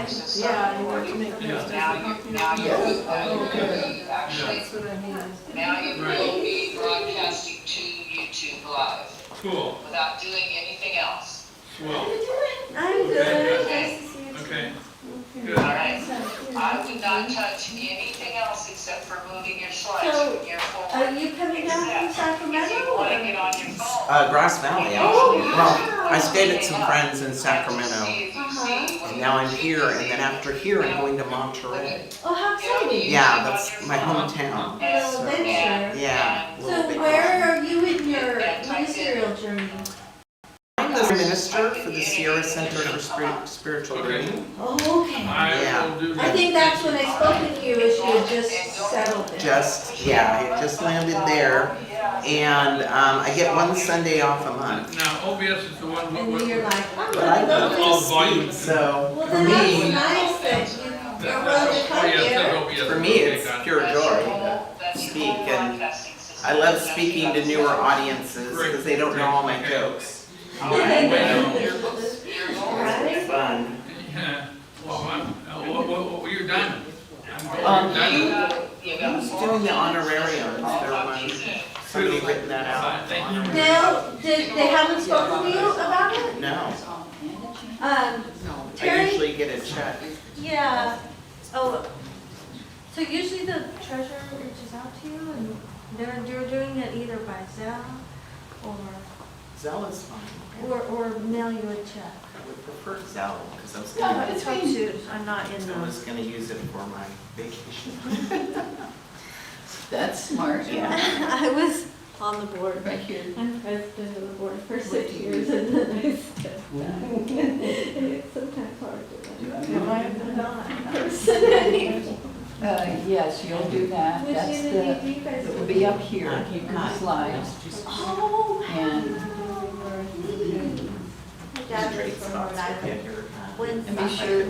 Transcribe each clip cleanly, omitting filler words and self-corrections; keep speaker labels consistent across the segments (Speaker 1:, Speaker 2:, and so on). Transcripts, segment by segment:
Speaker 1: access
Speaker 2: Yeah, you
Speaker 1: authority.
Speaker 2: have to make those
Speaker 1: Now you actually,
Speaker 2: That's what I mean.
Speaker 1: now you will be broadcasting to YouTube Live
Speaker 3: Cool.
Speaker 1: without doing anything else.
Speaker 3: Well,
Speaker 4: I'm good. Nice to see you.
Speaker 3: okay.
Speaker 1: All
Speaker 3: Good.
Speaker 1: right. I would not touch anything else except for moving your slides
Speaker 4: So,
Speaker 1: from your forward.
Speaker 4: Are you coming down from
Speaker 1: Except if
Speaker 4: Sacramento?
Speaker 1: you want to
Speaker 4: or-
Speaker 1: get on your phone.
Speaker 5: Grass Valley,
Speaker 4: Oh,
Speaker 5: actually.
Speaker 4: wow.
Speaker 5: Well, I stayed at some friends in
Speaker 1: And
Speaker 5: Sacramento,
Speaker 1: see if you see what
Speaker 5: and now I'm
Speaker 1: you
Speaker 5: here,
Speaker 1: see.
Speaker 5: and then after here, I'm going to Monterey.
Speaker 4: Oh, how exciting.
Speaker 5: Yeah, that's my hometown.
Speaker 4: A little
Speaker 5: So,
Speaker 4: adventure.
Speaker 5: yeah. a little
Speaker 4: So
Speaker 5: bit.
Speaker 4: where are you in your ministerial journey?
Speaker 5: I'm the minister for the Sierra Center for Spiritual Living.
Speaker 4: Oh, okay.
Speaker 3: I will do that.
Speaker 4: I think that's when I spoke to you, as you had just settled there.
Speaker 5: I just landed there, and I get one Sunday off a month.
Speaker 3: Now, OBS is the one
Speaker 4: And
Speaker 3: with
Speaker 4: you're like, I'm
Speaker 5: But I
Speaker 4: gonna
Speaker 5: love
Speaker 4: go
Speaker 3: all
Speaker 5: to
Speaker 3: the volume.
Speaker 5: speak, so
Speaker 4: Well,
Speaker 5: for
Speaker 4: then that's
Speaker 5: me,
Speaker 4: nice that you are willing to come here.
Speaker 5: for me, it's pure joy to speak, and I love speaking to newer audiences because they don't know all my jokes. It's fun.
Speaker 3: Yeah. Well, what you're done.
Speaker 5: Who's doing the honorariums? There was somebody written that out.
Speaker 3: Thank you.
Speaker 4: Now, they haven't spoken to you about it?
Speaker 5: No,
Speaker 4: Um,
Speaker 5: I
Speaker 4: Terry?
Speaker 5: usually get a check.
Speaker 4: Yeah. Oh, so usually the treasurer reaches out to you and you're doing it either by Zelle
Speaker 5: Zelle is fine.
Speaker 4: or mail you a check.
Speaker 5: I would prefer Zelle because I was
Speaker 4: No,
Speaker 5: gonna,
Speaker 4: it's hard to, I'm not in
Speaker 5: I
Speaker 4: the.
Speaker 5: was gonna use it for my vacation.
Speaker 6: That's smart.
Speaker 4: I was on the board.
Speaker 6: Right here.
Speaker 4: I'm president of the board for 6 years and then I stepped back. It's sometimes hard to.
Speaker 6: Am I
Speaker 4: not person.
Speaker 6: Yes, you'll do that.
Speaker 4: Which
Speaker 6: That's
Speaker 4: unit do
Speaker 6: the,
Speaker 4: you guys
Speaker 6: it will
Speaker 4: do?
Speaker 6: be up here, the slides.
Speaker 4: Oh,
Speaker 6: And-
Speaker 4: my dad was from Rhode Island. When
Speaker 6: And be sure,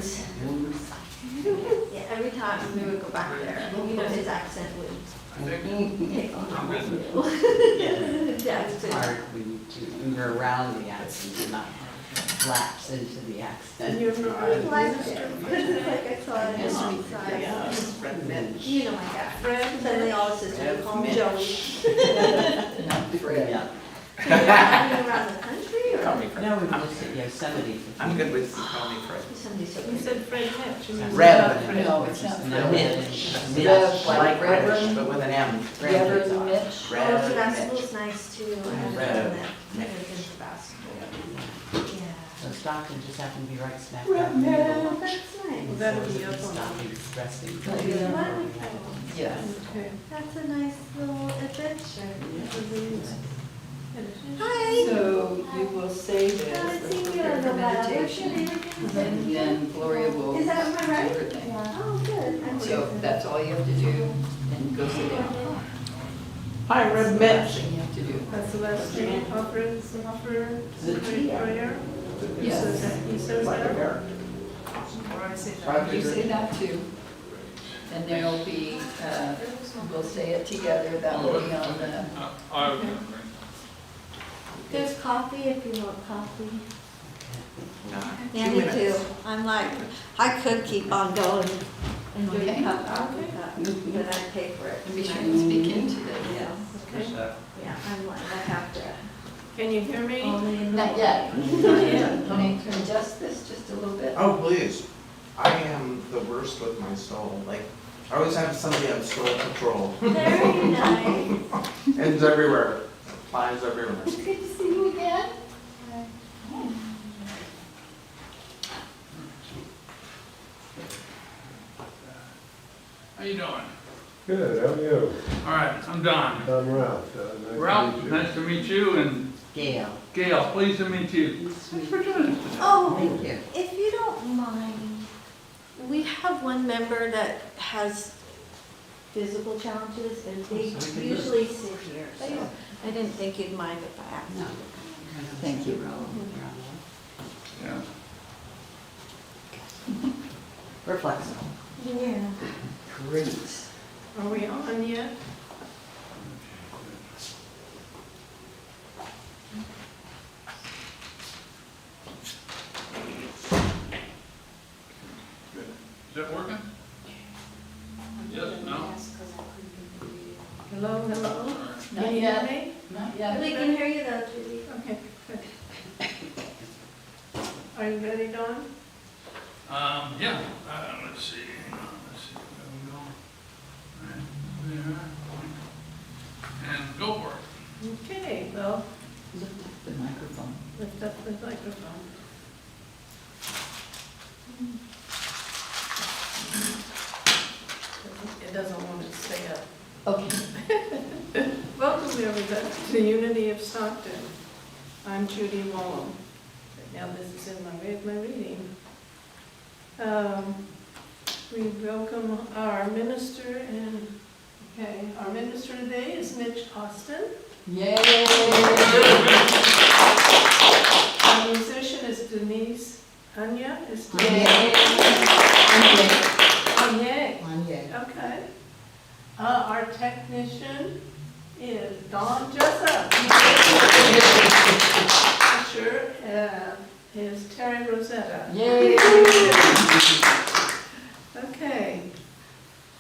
Speaker 4: Yeah, every time we would go back there, you know, his accent would take on a whole new. Dad's
Speaker 7: It's
Speaker 4: been-
Speaker 7: hard when you're around the accent and not lapse into the accent.
Speaker 2: You're from
Speaker 4: I liked it, because it's like I saw it
Speaker 6: Yes,
Speaker 4: on
Speaker 6: we-
Speaker 4: the side.
Speaker 5: Yeah, Fred Mitch.
Speaker 4: You know my dad, Fred, then they all just used to call him Joey.
Speaker 6: not Fred.
Speaker 7: Yeah.
Speaker 4: Are you around the country or?
Speaker 5: Call me Fred.
Speaker 7: No, we were just at Yosemite.
Speaker 5: I'm good with call me Fred.
Speaker 4: Somebody said.
Speaker 2: You said Fred Mitch. You mean
Speaker 5: Rev.
Speaker 2: Fred.
Speaker 6: No, it's not
Speaker 7: No,
Speaker 6: Fred.
Speaker 7: Mitch.
Speaker 6: Rev,
Speaker 5: Like
Speaker 6: like
Speaker 5: British,
Speaker 6: Reverend,
Speaker 5: but with an M.
Speaker 6: Reverend Mitch.
Speaker 4: Oh,
Speaker 5: Rev
Speaker 4: Sebastopol's nice too, I haven't
Speaker 5: Rev
Speaker 4: done that,
Speaker 5: Mitch.
Speaker 4: I've been to Sebastopol. Yeah.
Speaker 7: So Stockton just happened to be right smack dab in the middle.
Speaker 4: Oh, that's nice.
Speaker 2: Well, that'll be up on.
Speaker 7: Stopping, resting.
Speaker 4: Wonderful.
Speaker 6: Yes.
Speaker 2: Okay.
Speaker 4: That's a nice little adventure. Hi.
Speaker 6: So you will say this,
Speaker 4: Haven't
Speaker 6: let's
Speaker 4: seen
Speaker 6: look
Speaker 4: you in
Speaker 6: at
Speaker 4: a
Speaker 6: her
Speaker 4: while. What's your
Speaker 6: meditation.
Speaker 4: name again?
Speaker 6: And then Gloria will.
Speaker 4: Is that am I right?
Speaker 6: do her thing.
Speaker 4: Oh, good. I'm
Speaker 6: So
Speaker 4: good.
Speaker 6: that's all you have to do, and go sit down.
Speaker 5: Hi, Rev
Speaker 6: That's
Speaker 5: Mitch.
Speaker 6: the last thing you have to do.
Speaker 2: That's the last thing, offer
Speaker 7: The
Speaker 2: prayer. He
Speaker 6: Yes.
Speaker 2: says that, he says that. Or I say that.
Speaker 6: You say that too. And there'll be, we'll say it together, that will be on the,
Speaker 4: There's coffee if you want coffee. Yeah,
Speaker 5: 2
Speaker 4: me too.
Speaker 5: minutes.
Speaker 4: I'm like, I could keep on going and drink
Speaker 6: Okay.
Speaker 4: cup after cup, but I pay for it.
Speaker 6: and be sure and speak into it.
Speaker 4: Yeah,
Speaker 2: Okay.
Speaker 4: yeah, I'm like, I have to.
Speaker 2: Can you hear me?
Speaker 4: Only in the.
Speaker 6: Not yet. Not yet. Can I adjust this just a little bit?
Speaker 5: Oh, please. I am the worst with my soul. Like, I always have somebody on soul patrol.
Speaker 4: Very nice.
Speaker 5: Ends everywhere. Flies everywhere.
Speaker 6: It's good to see you again.
Speaker 3: How you doing?
Speaker 8: Good, how are you?
Speaker 3: All right, I'm Don.
Speaker 8: I'm Ralph.
Speaker 3: Ralph,
Speaker 8: Nice to meet you.
Speaker 3: nice to meet you, and
Speaker 7: Gail.
Speaker 3: Gail, pleased to meet you. Thanks for joining us today.
Speaker 4: Oh,
Speaker 7: Thank you.
Speaker 4: if you don't mind, we have one member that has physical challenges and they usually sit here, so I didn't think you'd mind if I asked.
Speaker 7: No.
Speaker 6: Thank you.
Speaker 3: Yeah.
Speaker 7: We're flexible.
Speaker 4: Yeah.
Speaker 7: Great.
Speaker 2: Are we on yet?
Speaker 3: that working? Yes, no?
Speaker 4: Hello, hello?
Speaker 3: All right.
Speaker 6: Not
Speaker 4: Can you
Speaker 6: yet.
Speaker 4: hear me?
Speaker 6: Not yet.
Speaker 4: We can hear you though, Judy.
Speaker 2: Okay, good. Are you ready, Dawn?
Speaker 3: Yeah, let's see, hang on, let's see, where we go. Right there. And go for it.
Speaker 2: Okay, well,
Speaker 6: Lift up the microphone.
Speaker 2: lift up the microphone. It doesn't want to stay up.
Speaker 6: Okay.
Speaker 2: Welcome, everybody, to Unity of Stockton. I'm Judy Wallum. Now, this is in my reading. We welcome our minister, and, okay, our minister today is Mitch Austin.
Speaker 6: Yay!
Speaker 2: Our musician is Denise. Anya is
Speaker 6: Yay!
Speaker 2: Anya.
Speaker 7: Anya.
Speaker 2: Okay. Our technician is Dawn Jessup. Usher is Terry Rosetta.
Speaker 6: Yay!
Speaker 2: Okay.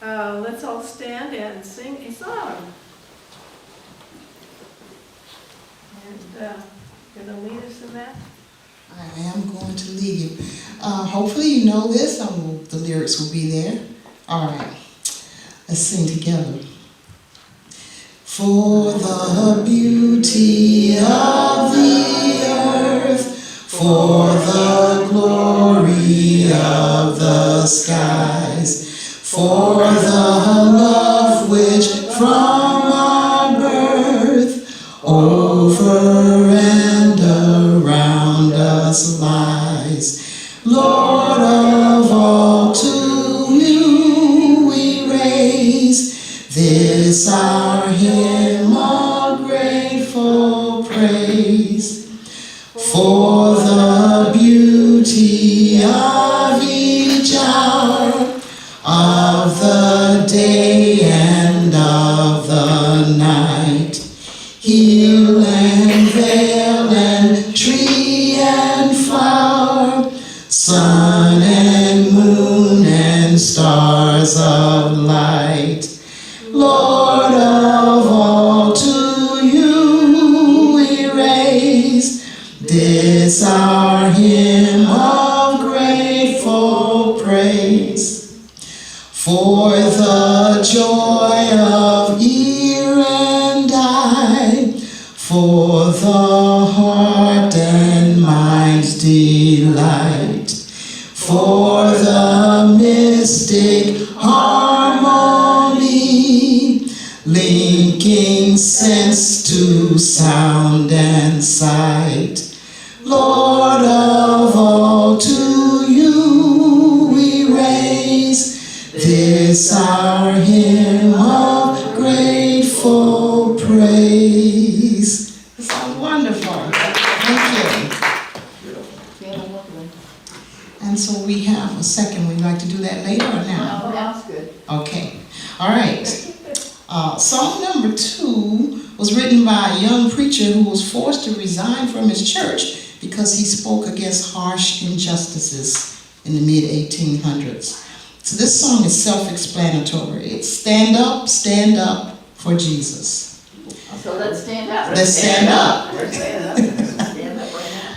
Speaker 2: Let's all stand and sing a song. And gonna lead us in that?
Speaker 9: I am going to lead you. Hopefully you know this. The lyrics will be there. All right. Let's sing together. For the beauty of the earth, for the glory of the skies, for the love which from our birth over and around us lies. Lord of all, to you we raise this our hymn of grateful praise. For the beauty of each hour, of the day and of the night, hill and vale and tree and flower, sun and moon and stars of light. Lord of all, to you we raise this our hymn of grateful praise. For the joy of ear and eye, for the heart and mind's delight, for the mystic harmony, linking sense to sound and sight. Lord of all, to you we raise this our hymn of grateful praise. It sounds wonderful. Thank
Speaker 6: Yeah, lovely.
Speaker 9: you. And so we have a second. Would you like to do that later or now?
Speaker 6: Oh, that's good.
Speaker 9: Okay. All right. Song number 2 was written by a young preacher who was forced to resign from his church because he spoke against harsh injustices in the mid-1800s. So this song is self-explanatory. It's stand up for Jesus.
Speaker 6: So let's stand up.
Speaker 9: Let's stand up.
Speaker 6: We're standing up. Stand up right now.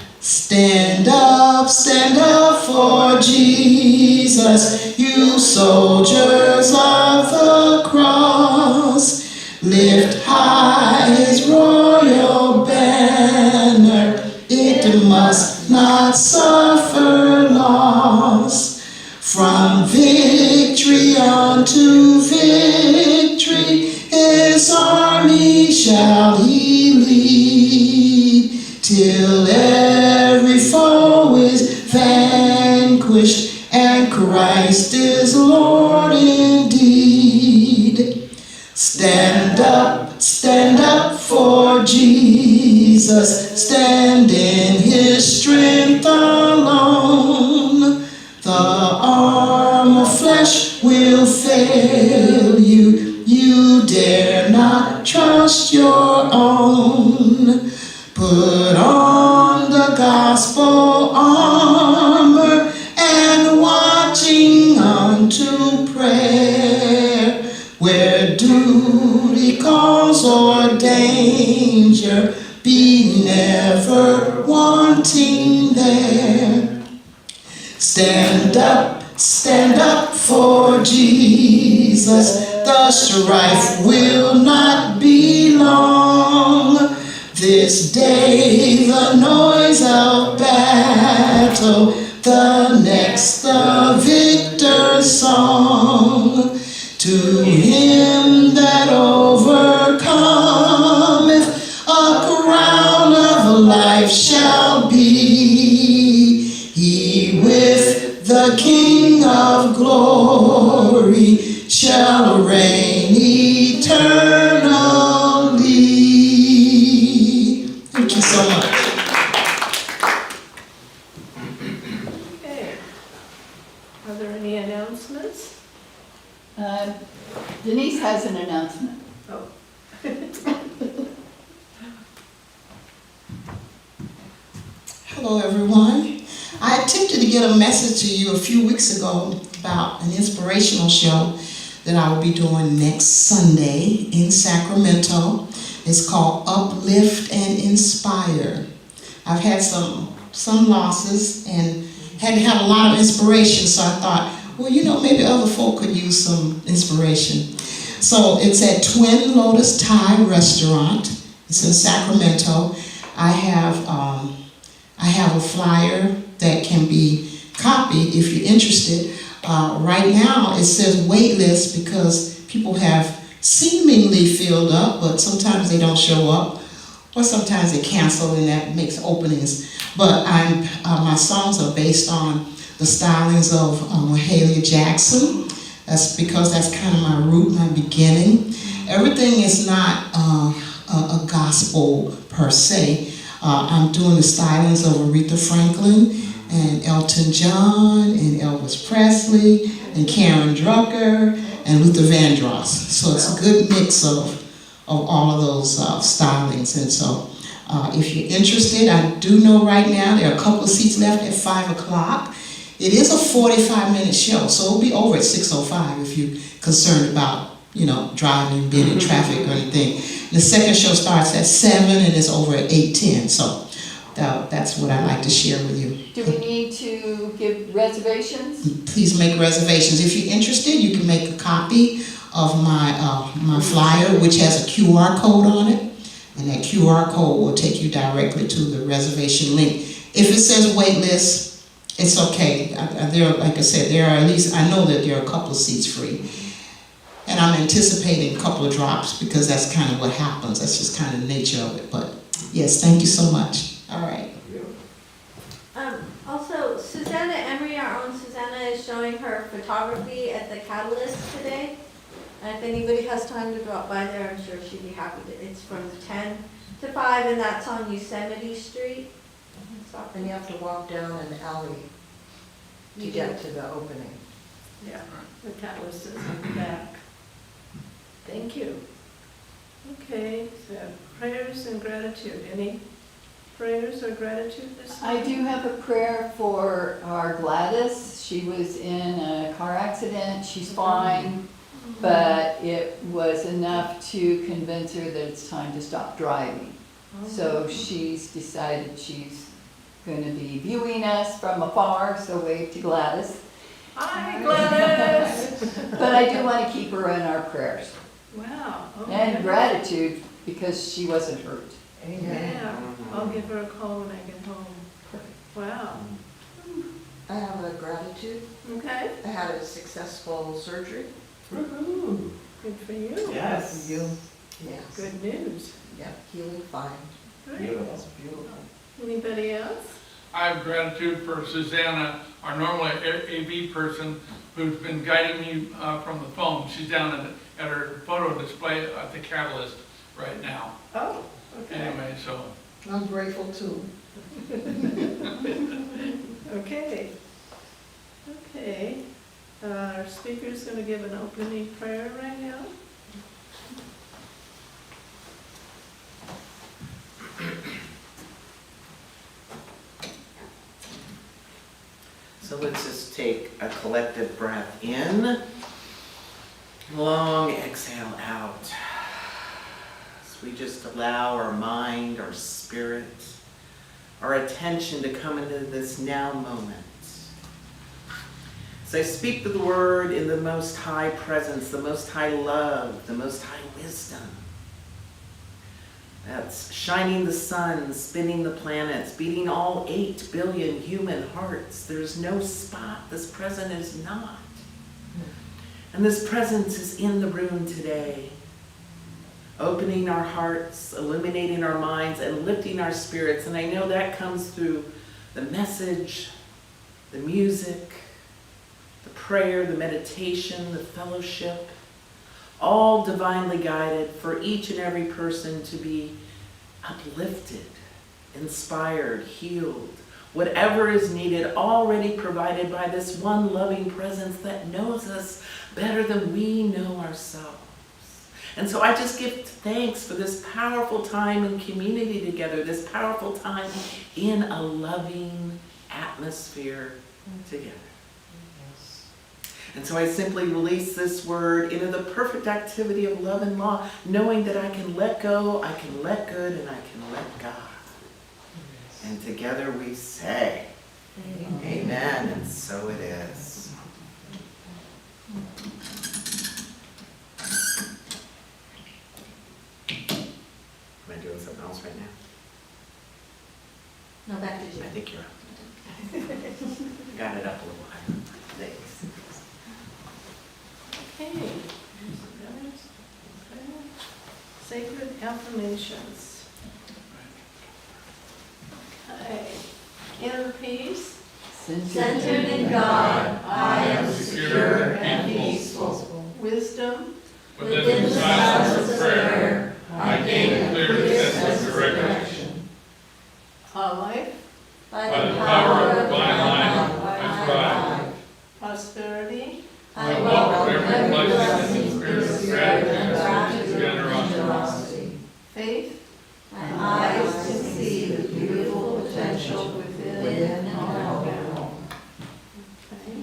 Speaker 9: Stand up for Jesus, you soldiers of the cross. Lift high his royal banner, it must not suffer loss. From victory unto victory, his army shall he lead, till every foe is vanquished and Christ is Lord indeed. Stand up for Jesus, stand in his strength alone. The arm of flesh will fail you, you dare not trust your own. Put on the gospel armor and watching on pleasure, be never wanting there. Stand up for Jesus, the strife will not be long. This day the noise of battle, the next the victor's song. To him that overcometh, a crown of life shall be. He with the King of glory shall reign eternally. Thank you so much.
Speaker 2: Okay. Are there any announcements?
Speaker 6: Denise has an announcement.
Speaker 2: Oh.
Speaker 9: Hello, everyone. I attempted to get a message to you a few weeks ago about an inspirational show that I will be doing next Sunday in Sacramento. It's called Uplift and Inspire. I've had some losses and had to have a lot of inspiration, so I thought, well, you know, maybe other folk could use some inspiration. So it's at Twin Lotus Thai Restaurant. It's in Sacramento. I have a flyer that can be copied if you're interested. Right now it says wait list because people have seemingly filled up, but sometimes they don't show up, or sometimes they cancel, and that makes openings. But my songs are based on the stylings of Mahalia Jackson. That's because that's kind of my root, my beginning. Everything is not a gospel per se. I'm doing the stylings of Aretha Franklin and Elton John and Elvis Presley and Karen Drucker and Luther Vandross. So it's a good mix of all of those stylings. And so if you're interested, I do know right now there are a couple of seats left at 5 o'clock. It is a 45-minute show, so it'll be over at 6:05 if you're concerned about, you know, driving, being in traffic or anything. The second show starts at 7 and it's over at 8:10. So that's what I'd like to share with you.
Speaker 6: Do we need to give reservations?
Speaker 9: Please make reservations. If you're interested, you can make a copy of my flyer, which has a QR code on it, and that QR code will take you directly to the reservation link. If it says wait list, it's okay. Like I said, there are at least, I know that there are a couple of seats free. And I'm anticipating a couple of drops because that's kind of what happens. That's just kind of the nature of it. But yes, thank you so much. All right.
Speaker 4: Also, Susanna Emery, our own Susanna, is showing her photography at the Catalyst today. And if anybody has time to drop by there, I'm sure she'd be happy to. It's from 10 to 5, and that's on Yosemite Street.
Speaker 10: And you have to walk down an alley to get to the opening.
Speaker 2: Yeah, the catalyst is in the back. Thank you. Okay, so prayers and gratitude. Any prayers or gratitude this
Speaker 6: I
Speaker 2: morning?
Speaker 6: do have a prayer for our Gladys. She was in a car accident. She's fine, but it was enough to convince her that it's time to stop driving. So she's decided she's going to be viewing us from afar, so wave to Gladys.
Speaker 2: Hi, Gladys!
Speaker 6: But I do want to keep her in our prayers.
Speaker 2: Wow. okay.
Speaker 6: And gratitude because she wasn't hurt.
Speaker 2: Yeah, I'll give her a call when I get home. Wow.
Speaker 10: I have a gratitude.
Speaker 2: Okay.
Speaker 10: I had a successful surgery.
Speaker 2: Woo-hoo. Good for you.
Speaker 5: Yes.
Speaker 10: You? Yes.
Speaker 2: Good news.
Speaker 10: Yep, healing fine.
Speaker 2: Great.
Speaker 10: That's beautiful.
Speaker 2: Anybody else?
Speaker 3: I have gratitude for Susanna, our normal AV person, who's been guiding me from the phone. She's down at her photo display at the Catalyst right now.
Speaker 2: Oh, okay.
Speaker 3: Anyway, so.
Speaker 10: I'm grateful too.
Speaker 2: Okay. Okay. Our speaker's going to give an opening prayer right now.
Speaker 5: So let's just take a collective breath in. Long exhale out. As we just allow our mind, our spirit, our attention to come into this now moment. So I speak the word in the Most High presence, the Most High love, the Most High wisdom. That's shining the sun, spinning the planets, beating all 8 billion human hearts. There's no spot this present is not. And this presence is in the room today, opening our hearts, illuminating our minds, and lifting our spirits. And I know that comes through the message, the music, the prayer, the meditation, the fellowship, all divinely guided for each and every person to be uplifted, inspired, healed, whatever is needed, already provided by this one loving presence that knows us better than we know ourselves. And so I just give thanks for this powerful time in community together, this powerful time in a loving atmosphere together. And so I simply release this word into the perfect activity of love and law, knowing that I can let go, I can let good, and I can let God. And together we say, amen, and so it is. Am I doing something else right now?
Speaker 4: No, back to
Speaker 5: I
Speaker 4: you.
Speaker 5: think you're up. Got it up a little higher. Thanks.
Speaker 2: Okay. Sacred affirmations. Okay. Inner peace.
Speaker 4: Centered in God, I am secure and peaceful.
Speaker 2: Wisdom.
Speaker 3: Within the silence of prayer, I gain a clear sense of direction.
Speaker 2: Life.
Speaker 4: By
Speaker 3: By the power of divine life, I thrive.
Speaker 2: Prosperity.
Speaker 4: I
Speaker 3: welcome every blessing in the spirit of gratitude and generosity.
Speaker 2: Faith.
Speaker 4: My eyes can see the beautiful potential within and around.
Speaker 2: Okay.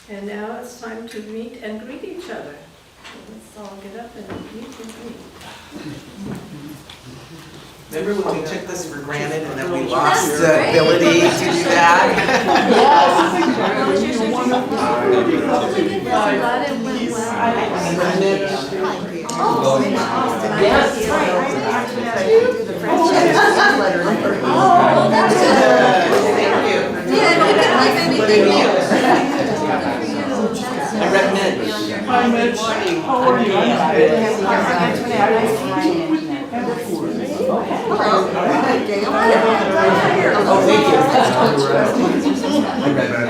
Speaker 2: And now it's time to meet and greet each other. So let's all get up and meet and greet.
Speaker 5: Remember when we took this for granted and then we lost the ability to do that? I read Mitch.
Speaker 3: Hi, Mitch. How are you?
Speaker 5: Oh, thank you. I read Mitch.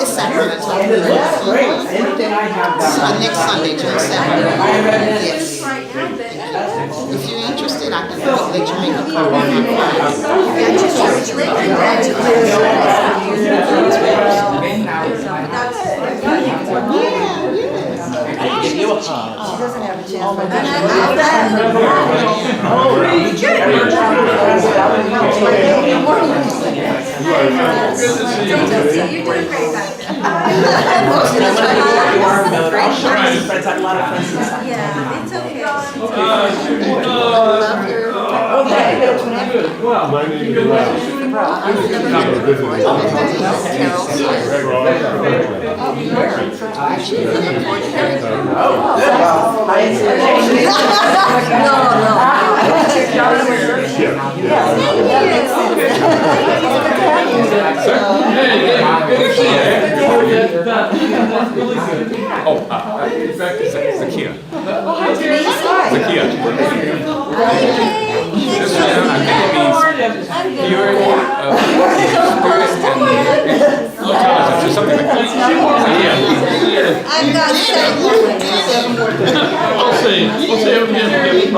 Speaker 9: It's Sacramento.
Speaker 7: Anything I have.
Speaker 9: Next Sunday, June 7th. Yes. If you're interested, I can let you make a call on my
Speaker 5: Give you a hug.
Speaker 10: She doesn't have a chance.
Speaker 4: You're doing great back there. Yeah, it's okay.
Speaker 8: My name is
Speaker 4: I've got seven.
Speaker 3: I'll see him again.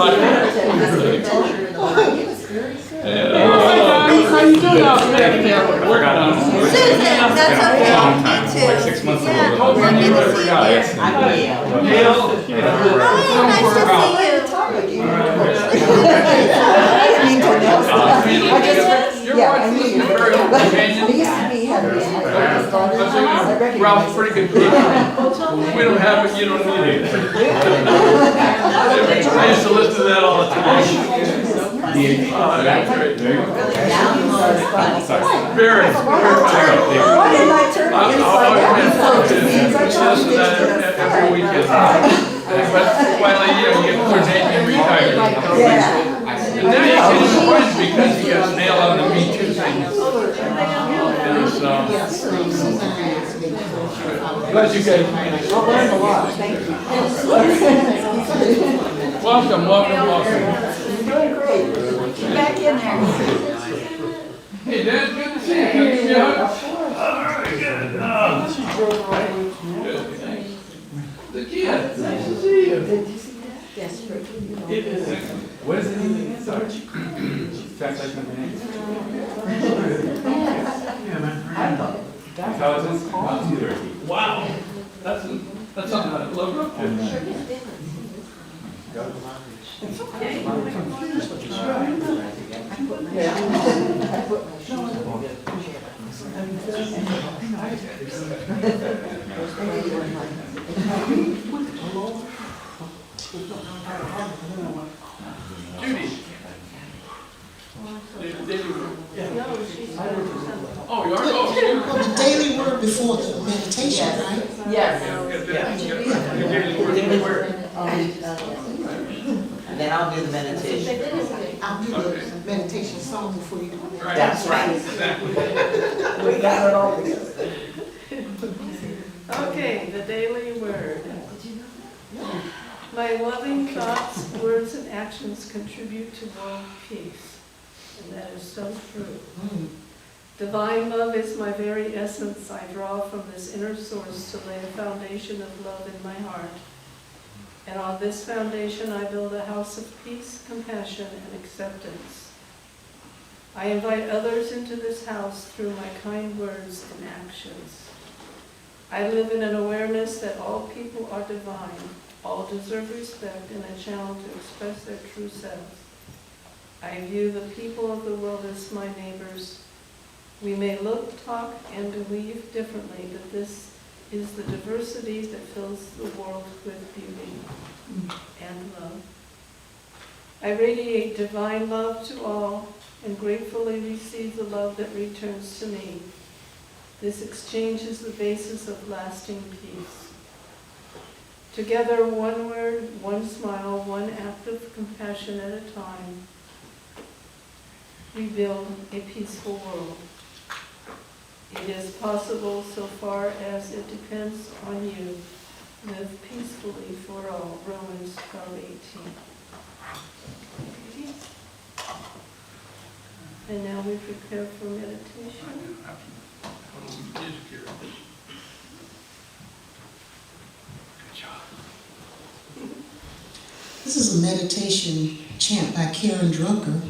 Speaker 4: Susan, now that's okay.
Speaker 3: Yeah.
Speaker 4: Me too.
Speaker 11: Like 6 months ago.
Speaker 4: Yeah.
Speaker 3: Told me
Speaker 4: Good
Speaker 3: you
Speaker 4: to
Speaker 3: were-
Speaker 4: see you.
Speaker 7: I'm Gail.
Speaker 3: Gail?
Speaker 4: Hi, nice to see you.
Speaker 3: Your
Speaker 6: Yeah, I
Speaker 3: wife
Speaker 6: knew
Speaker 3: is
Speaker 6: you.
Speaker 3: very
Speaker 6: They
Speaker 3: companion.
Speaker 6: used to be having
Speaker 3: I think Ralph's pretty good people. We don't have it, you don't need it. I used to listen to that all the time. That's great. Very, very funny.
Speaker 6: Why didn't I turn
Speaker 3: I'll
Speaker 6: it
Speaker 3: always
Speaker 6: inside out?
Speaker 3: listen to that every weekend. But finally, you know, you get to name and retire. And now you can avoid because he got nailed on the Me Too thing. And so, glad you guys made it.
Speaker 6: I learned a lot, thank you.
Speaker 3: Welcome, welcome, welcome.
Speaker 6: Doing great. Get back in there.
Speaker 3: Hey, Dad, good to see you. Can I give you a hug? All right, good. Good, thanks. The kid, nice to see you.
Speaker 6: Yes,
Speaker 3: It is.
Speaker 11: What is it again? Sorry. Fast like my name. Intelligence?
Speaker 3: Wow, that's something I'd love to do. Judy. Oh, you are? Oh,
Speaker 9: Well, the daily word before the meditation, right?
Speaker 6: Yes.
Speaker 5: And then I'll do the meditation.
Speaker 9: I'll do the meditation song before you do it.
Speaker 5: That's right.
Speaker 3: Exactly.
Speaker 6: We got it all together.
Speaker 2: Okay, the daily word. My loving thoughts, words, and actions contribute to world peace. And that is so true. Divine love is my very essence. I draw from this inner source to lay a foundation of love in my heart. And on this foundation, I build a house of peace, compassion, and acceptance. I invite others into this house through my kind words and actions. I live in an awareness that all people are divine, all deserve respect and a channel to express their true selves. I view the people of the world as my neighbors. We may look, talk, and believe differently, but this is the diversity that fills the world with beauty and love. I radiate divine love to all and gratefully receive the love that returns to me. This exchange is the basis of lasting peace. Together, one word, one smile, one act of compassion at a time, we build a peaceful world. It is possible so far as it depends on you. Live peacefully for all. Romans 12:18. And now we prepare for meditation.
Speaker 3: Music here. Good job.
Speaker 9: This is a meditation chant by Karen Drucker.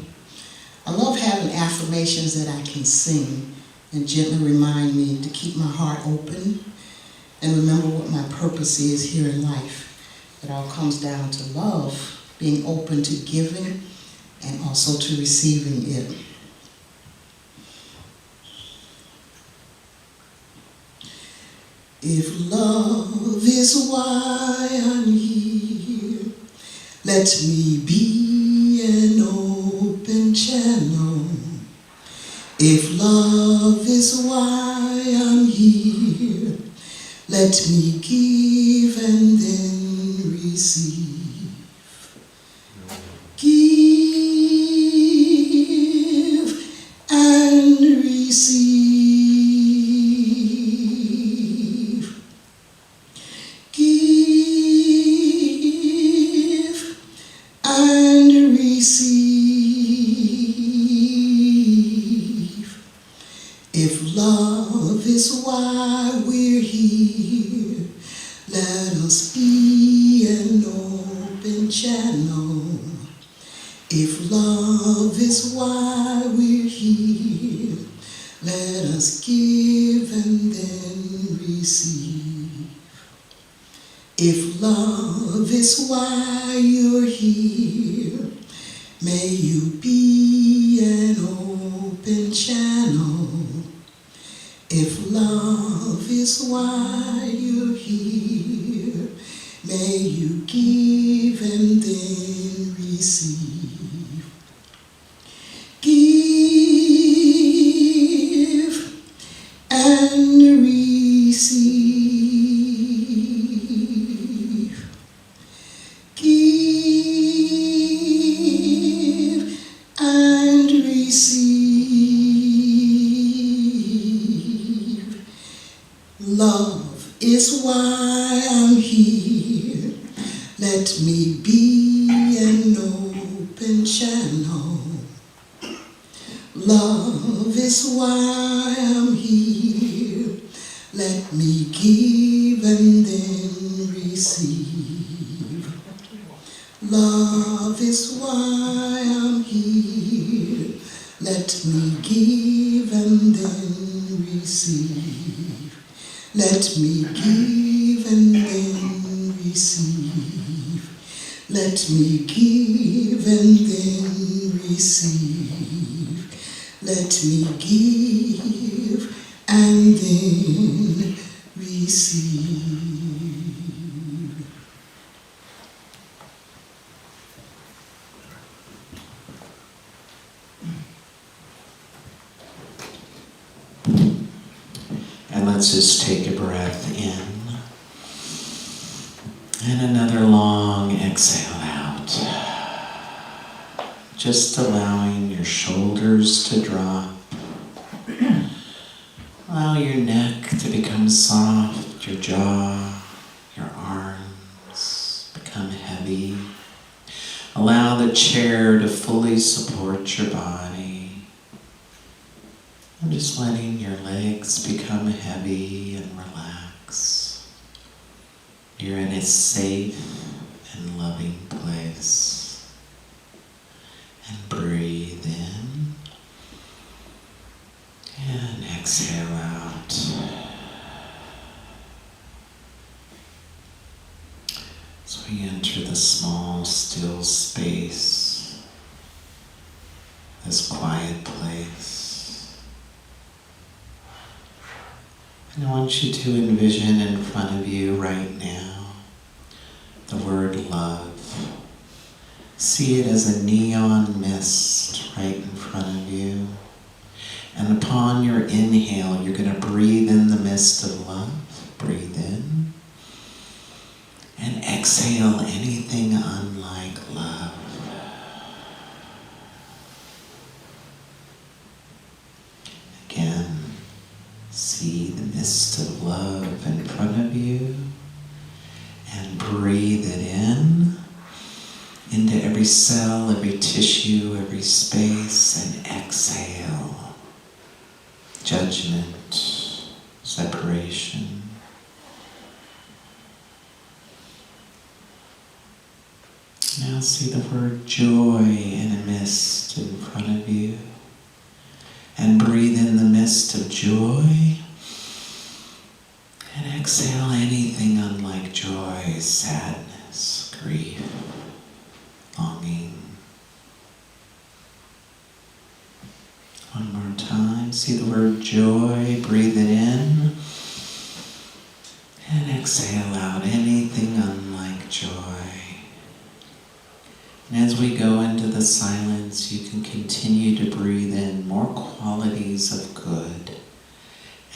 Speaker 9: I love having affirmations that I can sing and gently remind me to keep my heart open and remember what my purpose is here in life. It all comes down to love, being open to giving and also to receiving it. If love is why I'm here, let me be an open channel. If love is why I'm here, let me give and then receive. Give and receive. Give and receive. If love is why we're here, let us be an open channel. If love is why we're here, let us give and then receive. If love is why you're here, may you be an open channel. If love is why you're here, may you give and then receive. Give and receive. Give and receive. Love is why I'm here. Let me be an open channel. Love is why I'm here. Let me give and then receive. Love is why I'm here. Let me give and then receive. Let me give and then receive. Let me give and then receive. Let me give and then receive. And let's just take a breath in. And another long exhale out. Just allowing your shoulders to drop. Allow your neck to become soft, your jaw, your arms become heavy. Allow the chair to fully support your body. I'm just letting your legs become heavy and relax. You're in a safe and loving place. And breathe in. And exhale out. So we enter the small, still space, this quiet place. And I want you to envision in front of you right now the word love. See it as a neon mist right in front of you. And upon your inhale, you're going to breathe in the mist of love. Breathe in. And exhale anything unlike love. Again, see the mist of love in front of you. And breathe it in. Into every cell, every tissue, every space. And exhale. Judgment, separation. Now see the word joy in a mist in front of you. And breathe in the mist of joy. And exhale anything unlike joy, sadness, grief, longing. One more time. See the word joy. Breathe it in. And exhale out anything unlike joy. And as we go into the silence, you can continue to breathe in more qualities of good.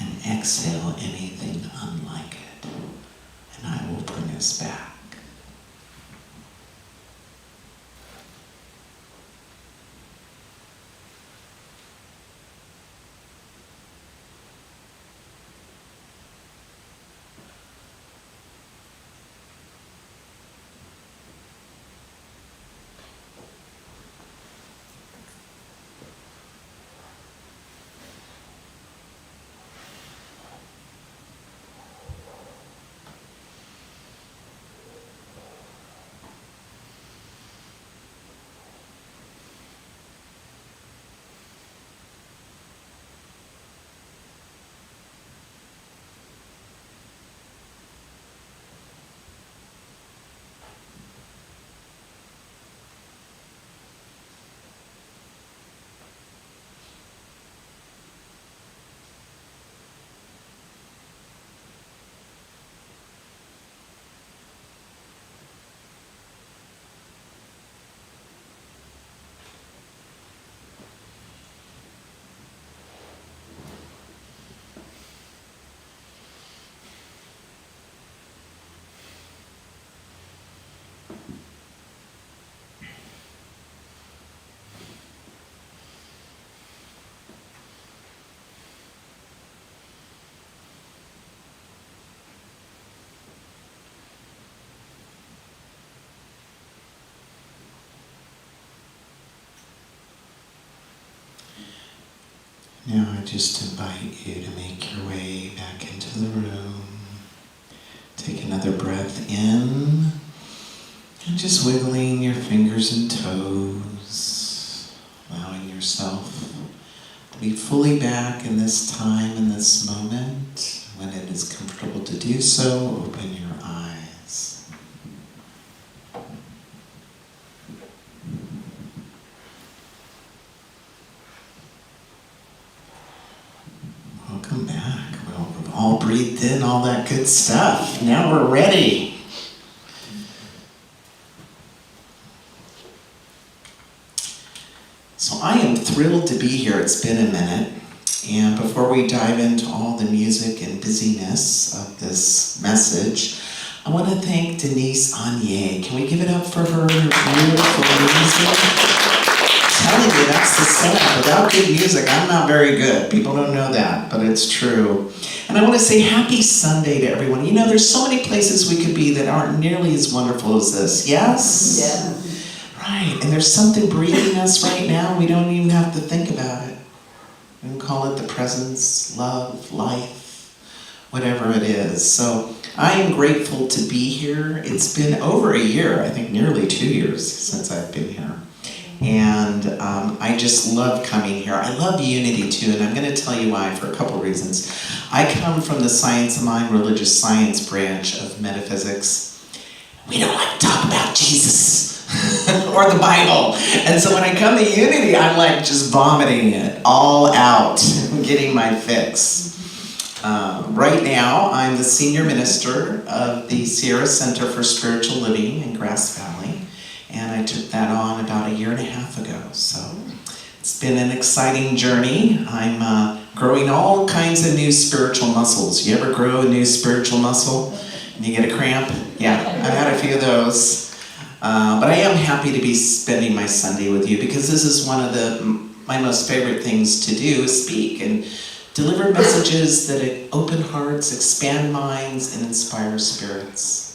Speaker 9: And exhale anything unlike it. And I will bring us back. Now I just invite you to make your way back into the room. Take another breath in, and just wiggling your fingers and toes, allowing yourself to be fully back in this time, in this moment. When it is comfortable to do so, open your eyes. Welcome back. Well, we've all breathed in all that good stuff. Now we're ready. So I am thrilled to be here. It's been a minute. And before we dive into all the music and busyness of this message, I want to thank Denise, Anya. Can we give it up for her beautiful music? I'm telling you, that's the setup. Without good music, I'm not very good. People don't know that, but it's true. And I want to say happy Sunday to everyone. You know, there's so many places we could be that aren't nearly as wonderful as this. Yes?
Speaker 6: Yeah.
Speaker 9: Right. And there's something breathing us right now. We don't even have to think about it. We can call it the presence, love, life, whatever it is. So I am grateful to be here. It's been over a year, I think nearly 2 years since I've been here. And I just love coming here. I love unity too, and I'm going to tell you why for a couple of reasons. I come from the Science of Mind, religious science branch of metaphysics. We don't like to talk about Jesus or the Bible. And so when I come to unity, I'm like just vomiting it all out, getting my fix. Right now, I'm the senior minister of the Sierra Center for Spiritual Living in Grass Valley. And I took that on about 1.5 years ago. So it's been an exciting journey. I'm growing all kinds of new spiritual muscles. You ever grow a new spiritual muscle and you get a cramp? Yeah, I've had a few of those. But I am happy to be spending my Sunday with you because this is one of my most favorite things to do is speak and deliver messages that open hearts, expand minds, and inspire spirits.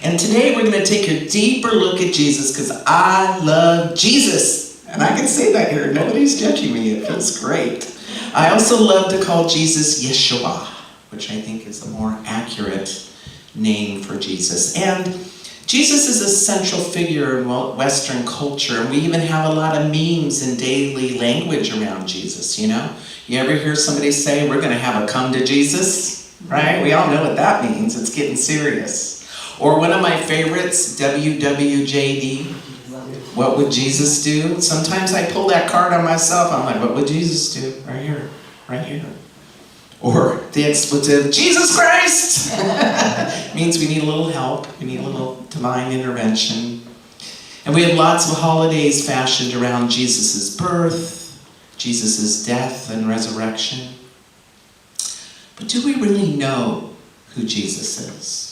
Speaker 9: And today we're going to take a deeper look at Jesus because I love Jesus. And I can say that here. Nobody's judging me. It feels great. I also love to call Jesus Yeshua, which I think is a more accurate name for Jesus. And Jesus is a central figure in Western culture. And we even have a lot of memes and daily language around Jesus, you know? You ever hear somebody say, we're going to have a come to Jesus? Right? We all know what that means. It's getting serious. Or one of my favorites, WWJD, what would Jesus do? Sometimes I pull that card on myself. I'm like, what would Jesus do? Right here, right here. Or the expletive, Jesus Christ! Means we need a little help. We need a little divine intervention. And we have lots of holidays fashioned around Jesus' birth, Jesus' death and resurrection. But do we really know who Jesus is?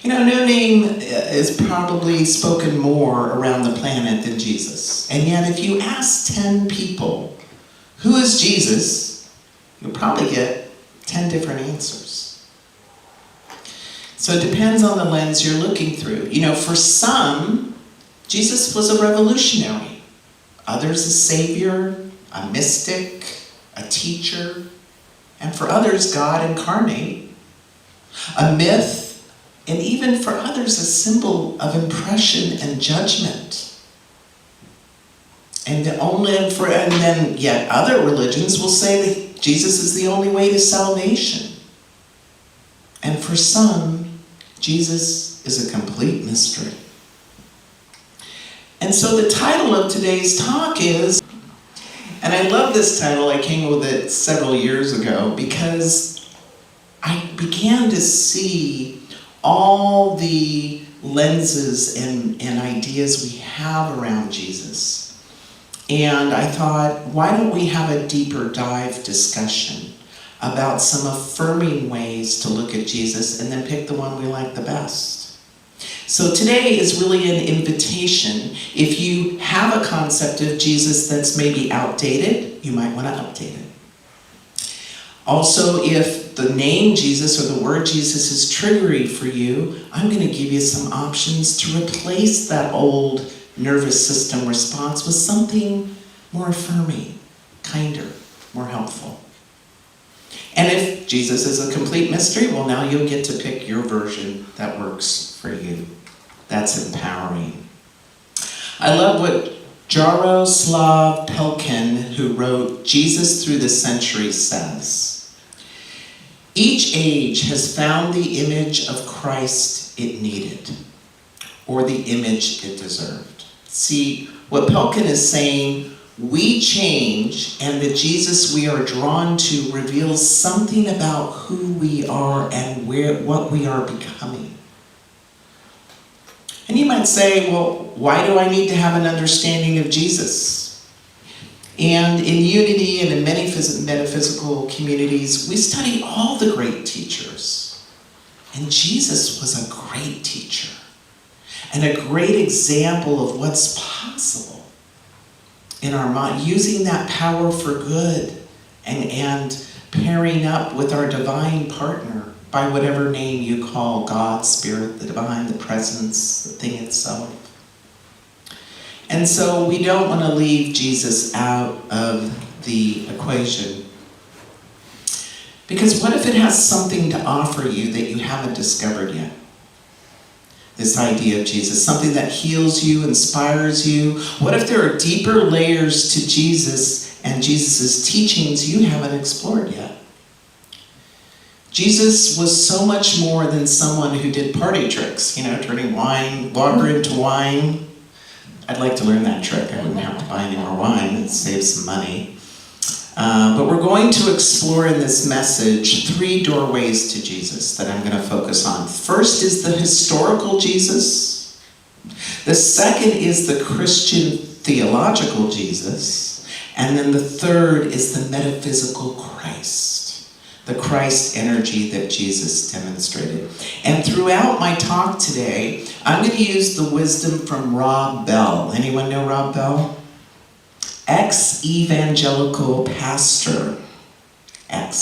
Speaker 9: You know, no name is probably spoken more around the planet than Jesus. And yet, if you ask 10 people, who is Jesus, you'll probably get 10 different answers. So it depends on the lens you're looking through. You know, for some, Jesus was a revolutionary. Others, a savior, a mystic, a teacher. And for others, God incarnate. A myth. And even for others, a symbol of impression and judgment. And then yet other religions will say that Jesus is the only way to salvation. And for some, Jesus is a complete mystery. And so the title of today's talk is, and I love this title, I came with it several years ago, because I began to see all the lenses and ideas we have around Jesus. And I thought, why don't we have a deeper dive discussion about some affirming ways to look at Jesus and then pick the one we like the best. So today is really an invitation. If you have a concept of Jesus that's maybe outdated, you might want to update it. Also, if the name Jesus or the word Jesus is triggery for you, I'm going to give you some options to replace that old nervous system response with something more affirming, kinder,
Speaker 5: more helpful. And if Jesus is a complete mystery, well, now you'll get to pick your version that works for you. That's empowering. I love what Jaroslav Pelkin, who wrote Jesus Through the Centuries, says. Each age has found the image of Christ it needed, or the image it deserved. See, what Pelkin is saying, we change, and the Jesus we are drawn to reveals something about who we are and what we are becoming. And you might say, well, why do I need to have an understanding of Jesus? And in Unity and in many metaphysical communities, we study all the great teachers. And Jesus was a great teacher and a great example of what's possible in our mind, using that power for good and pairing up with our divine partner by whatever name you call God, Spirit, the divine, the presence, the thing itself. And so we don't want to leave Jesus out of the equation. Because what if it has something to offer you that you haven't discovered yet? This idea of Jesus, something that heals you, inspires you. What if there are deeper layers to Jesus and Jesus' teachings you haven't explored yet? Jesus was so much more than someone who did party tricks, turning water into wine. I'd like to learn that trick. I wouldn't have to buy any more wine. It saves some money. But we're going to explore in this message 3 doorways to Jesus that I'm going to focus on. First is the historical Jesus. The second is the Christian theological Jesus. And then the third is the metaphysical Christ, the Christ energy that Jesus demonstrated. And throughout my talk today, I'm going to use the wisdom from Rob Bell. Anyone know Rob Bell? Ex-evangelical pastor, and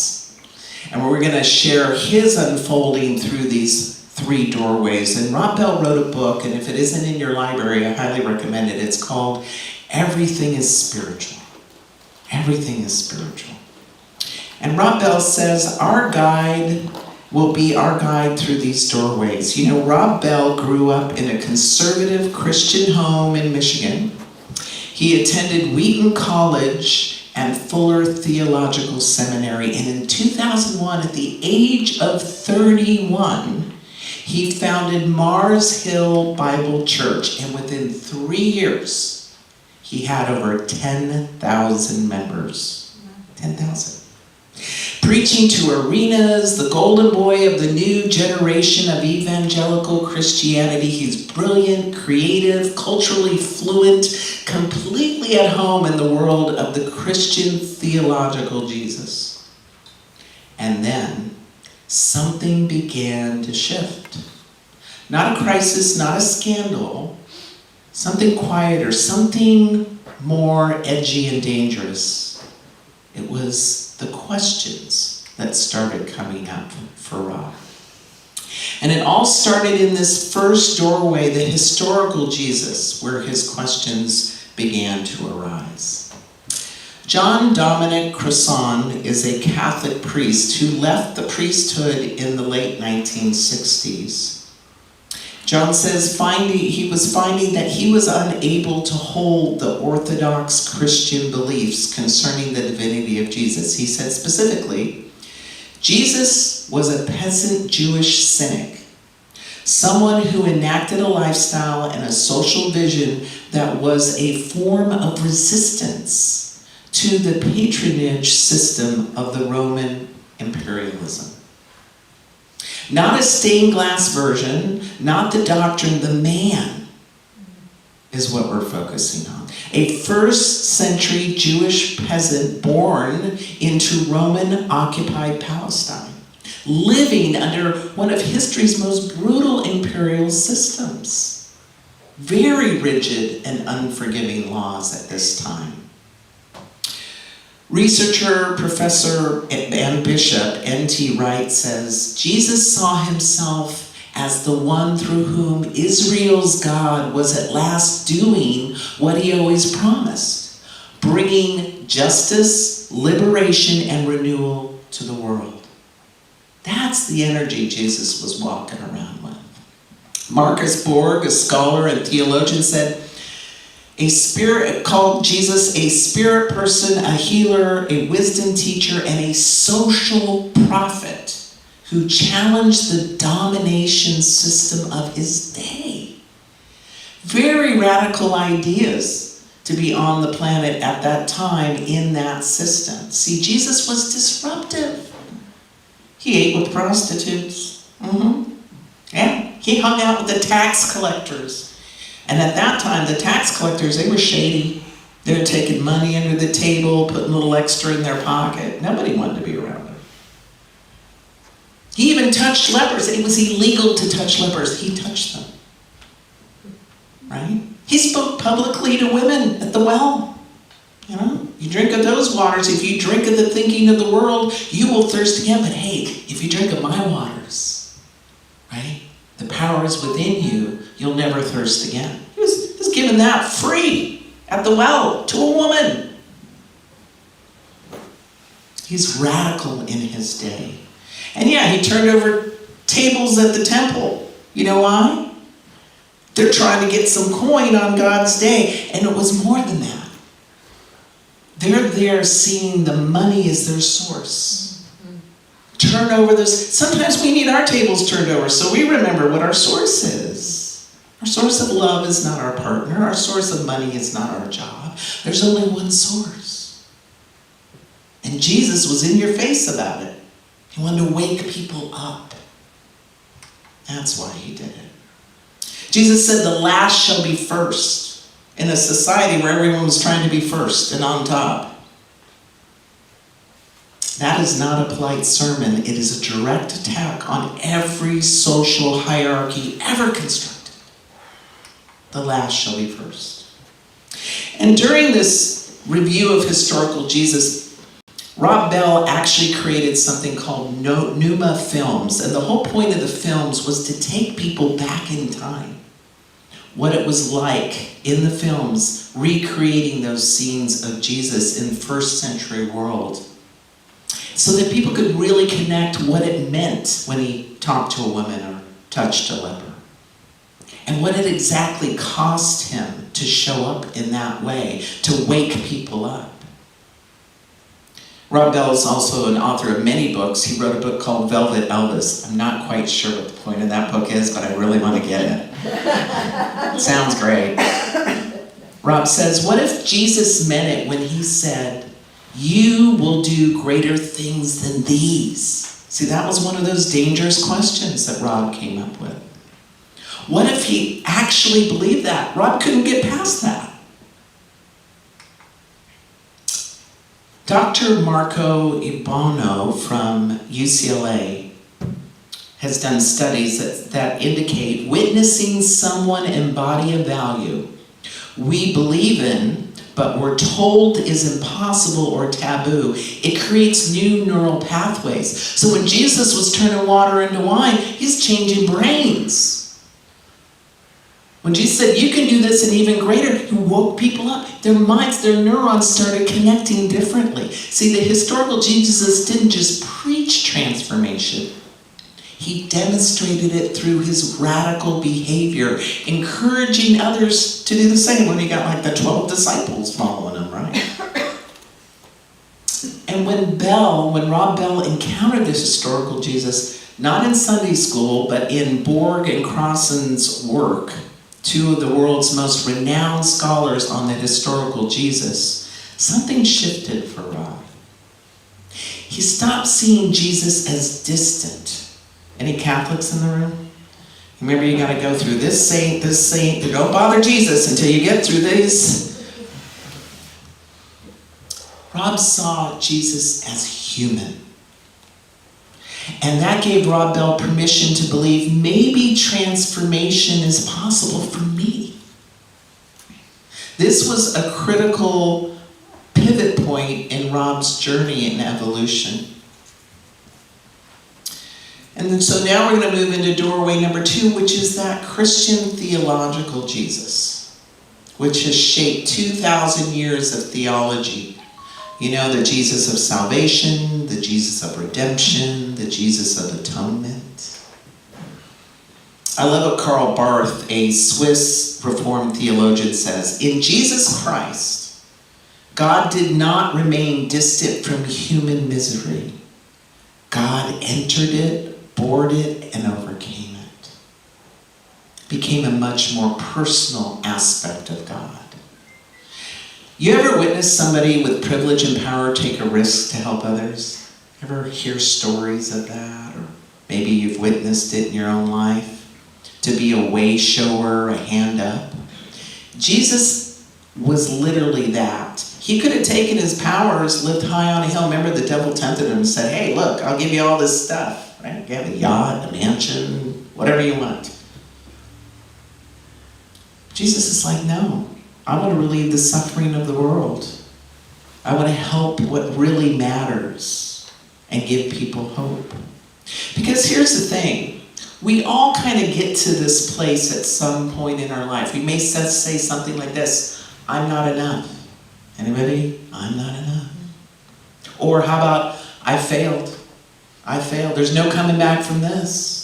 Speaker 5: we're going to share his unfolding through these 3 doorways. And Rob Bell wrote a book, and if it isn't in your library, I highly recommend it. It's called Everything is Spiritual. Everything is Spiritual. And Rob Bell says our guide will be our guide through these doorways. Rob Bell grew up in a conservative Christian home in Michigan. He attended Wheaton College and Fuller Theological Seminary, and in 2001, at the age of 31, he founded Mars Hill Bible Church, and within 3 years, he had over 10,000 members. 10,000. Preaching to arenas, the golden boy of the new generation of evangelical Christianity. He's brilliant, creative, culturally fluent, completely at home in the world of the Christian theological Jesus. And then something began to shift. Not a crisis, not a scandal, something quieter, something more edgy and dangerous. It was the questions that started coming up for Rob. And it all started in this first doorway, the historical Jesus, where his questions began to arise. John Dominic Cresson is a Catholic priest who left the priesthood in the late 1960s. John says he was finding that he was unable to hold the orthodox Christian beliefs concerning the divinity of Jesus. He said specifically, Jesus was a peasant Jewish cynic, someone who enacted a lifestyle and a social vision that was a form of resistance to the patronage system of the Roman imperialism. Not a stained glass version, not the doctrine, the man is what we're focusing on. A first-century Jewish peasant born into Roman-occupied Palestine, living under one of history's most brutal imperial systems. Very rigid and unforgiving laws at this time. Researcher, professor, and bishop N.T. Wright says, Jesus saw himself as the one through whom Israel's God was at last doing what he always promised, bringing justice liberation and renewal to the world. That's the energy Jesus was walking around with. Marcus Borg, a scholar and theologian, said, called Jesus a spirit person, a healer, a wisdom teacher, and a social prophet who challenged the domination system of his day. Very radical ideas to be on the planet at that time in that system. See, Jesus was disruptive. He ate with prostitutes. Yeah, he hung out with the tax collectors. And at that time, the tax collectors, they were shady. They were taking money under the table, putting a little extra in their pocket. Nobody wanted to be around them. He even touched lepers. It was illegal to touch lepers. He touched them. Right? He spoke publicly to women at the well. You know, you drink of those waters. If you drink of the thinking of the world, you will thirst again. But hey, if you drink of my waters, right? The power is within you. You'll never thirst again. He was giving that free at the well to a woman. He's radical in his day. And yeah, he turned over tables at the temple. You know why? They're trying to get some coin on God's day. And it was more than that. They're there seeing the money as their source. Turn over this. Sometimes we need our tables turned over so we remember what our source is. Our source of love is not our partner. Our source of money is not our job. There's only one source. And Jesus was in your face about it. He wanted to wake people up. That's why he did it. Jesus said the last shall be first in a society where everyone was trying to be first and on top. That is not a polite sermon. It is a direct attack on every social hierarchy ever constructed. The last shall be first. And during this review of historical Jesus, Rob Bell actually created something called Pneuma Films. And the whole point of the films was to take people back in time. What it was like in the films, recreating those scenes of Jesus in the first century world. So that people could really connect what it meant when he talked to a woman or touched a leper. And what it exactly cost him to show up in that way, to wake people up. Rob Bell is also an author of many books. He wrote a book called Velvet Elvis. I'm not quite sure what the point of that book is, but I really want to get it. It sounds great. Rob says, what if Jesus meant it when he said, you will do greater things than these? See, that was one of those dangerous questions that Rob came up with. What if he actually believed that? Rob couldn't get past that. Dr. Marco Ibono from UCLA has done studies that indicate witnessing someone embody a value we believe in, but we're told is impossible or taboo, it creates new neural pathways. So when Jesus was turning water into wine, he's changing brains. When Jesus said, you can do this and even greater, he woke people up. Their minds, their neurons started connecting differently. See, the historical Jesus didn't just preach transformation. He demonstrated it through his radical behavior, encouraging others to do the same when he got like the 12 disciples following him, right? And when Rob Bell encountered this historical Jesus, not in Sunday school, but in Borg and Crossan's work, two of the world's most renowned scholars on the historical Jesus, something shifted for Rob. He stopped seeing Jesus as distant. Any Catholics in the room? Remember, you got to go through this saint. Don't bother Jesus until you get through these. Rob saw Jesus as human. And that gave Rob Bell permission to believe maybe transformation is possible for me. This was a critical pivot point in Rob's journey in evolution. And then, so now we're going to move into doorway number 2, which is that Christian theological Jesus, which has shaped 2,000 years of theology.
Speaker 9: You know, the Jesus of salvation, the Jesus of redemption, the Jesus of atonement. I love what Karl Barth, a Swiss Reformed theologian, says. In Jesus Christ, God did not remain distant from human misery. God entered it, bored it, and overcame it. Became a much more personal aspect of God. You ever witness somebody with privilege and power take a risk to help others? Ever hear stories of that? Or maybe you've witnessed it in your own life. To be a way shower, a hand up. Jesus was literally that. He could have taken his powers, lived high on a hill. Remember, the devil tempted him and said, hey, look, I'll give you all this stuff. Right? You have a yacht, a mansion, whatever you want. Jesus is like, no. I want to relieve the suffering of the world. I want to help what really matters and give people hope. Because here's the thing. We all kind of get to this place at some point in our life. We may say something like this, I'm not enough. Anybody? I'm not enough. Or how about, I failed. I failed. There's no coming back from this.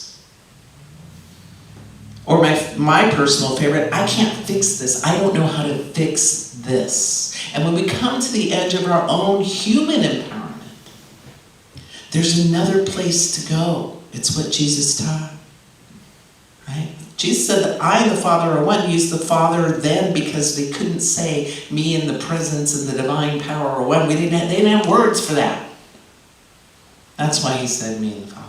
Speaker 9: Or my personal favorite, I can't fix this. I don't know how to fix this. And when we come to the edge of our own human empowerment, there's another place to go. It's what Jesus taught. Right? Jesus said that I and the Father are one. He used the Father then because they couldn't say me and the presence and the divine power are one. They didn't have words for that. That's why he said me and the Father.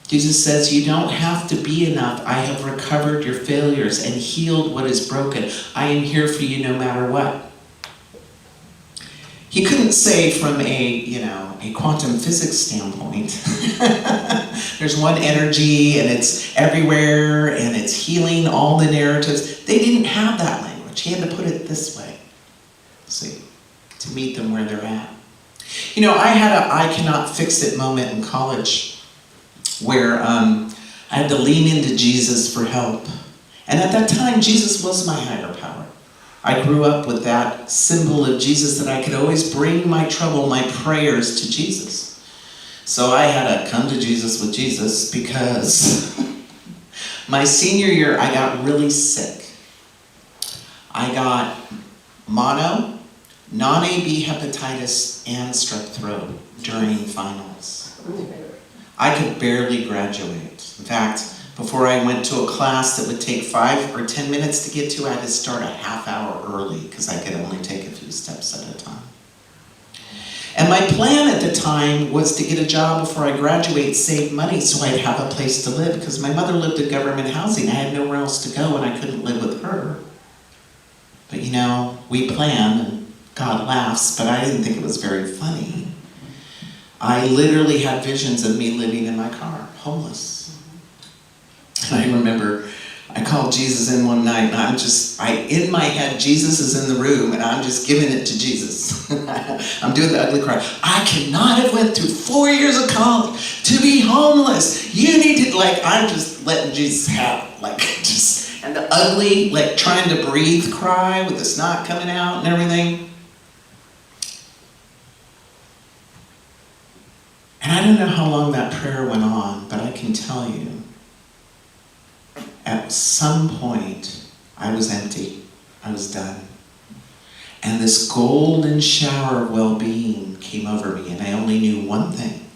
Speaker 9: Jesus says, you don't have to be enough. I have recovered your failures and healed what is broken. I am here for you no matter what. He couldn't say from a quantum physics standpoint, there's one energy and it's everywhere and it's healing all the narratives. They didn't have that language. He had to put it this way, see, to meet them where they're at. I had a I cannot fix it moment in college, where I had to lean into Jesus for help. And at that time, Jesus was my higher power. I grew up with that symbol of Jesus that I could always bring my trouble, my prayers to Jesus. So I had to come to Jesus with Jesus because my senior year, I got really sick. I got mono, non-AB hepatitis, and strep throat during finals. I could barely graduate. In fact, before I went to a class that would take 5 or 10 minutes to get to, I had to start a half hour early because I could only take a few steps at a time. And my plan at the time was to get a job before I graduate, save money so I'd have a place to live, because my mother lived in government housing. I had nowhere else to go and I couldn't live with her. But we plan and God laughs, but I didn't think it was very funny. I literally had visions of me living in my car, homeless. And I remember I called Jesus in one night and in my head, Jesus is in the room and I'm just giving it to Jesus. I'm doing the ugly cry. I cannot have went through 4 years of college to be homeless. You need to, I'm just letting Jesus have it, and the ugly, trying to breathe cry with the snot coming out and everything. And I don't know how long that prayer went on, but I can tell you, at some point, I was empty. I was done. And this golden shower of well-being came over me, and I only knew one thing.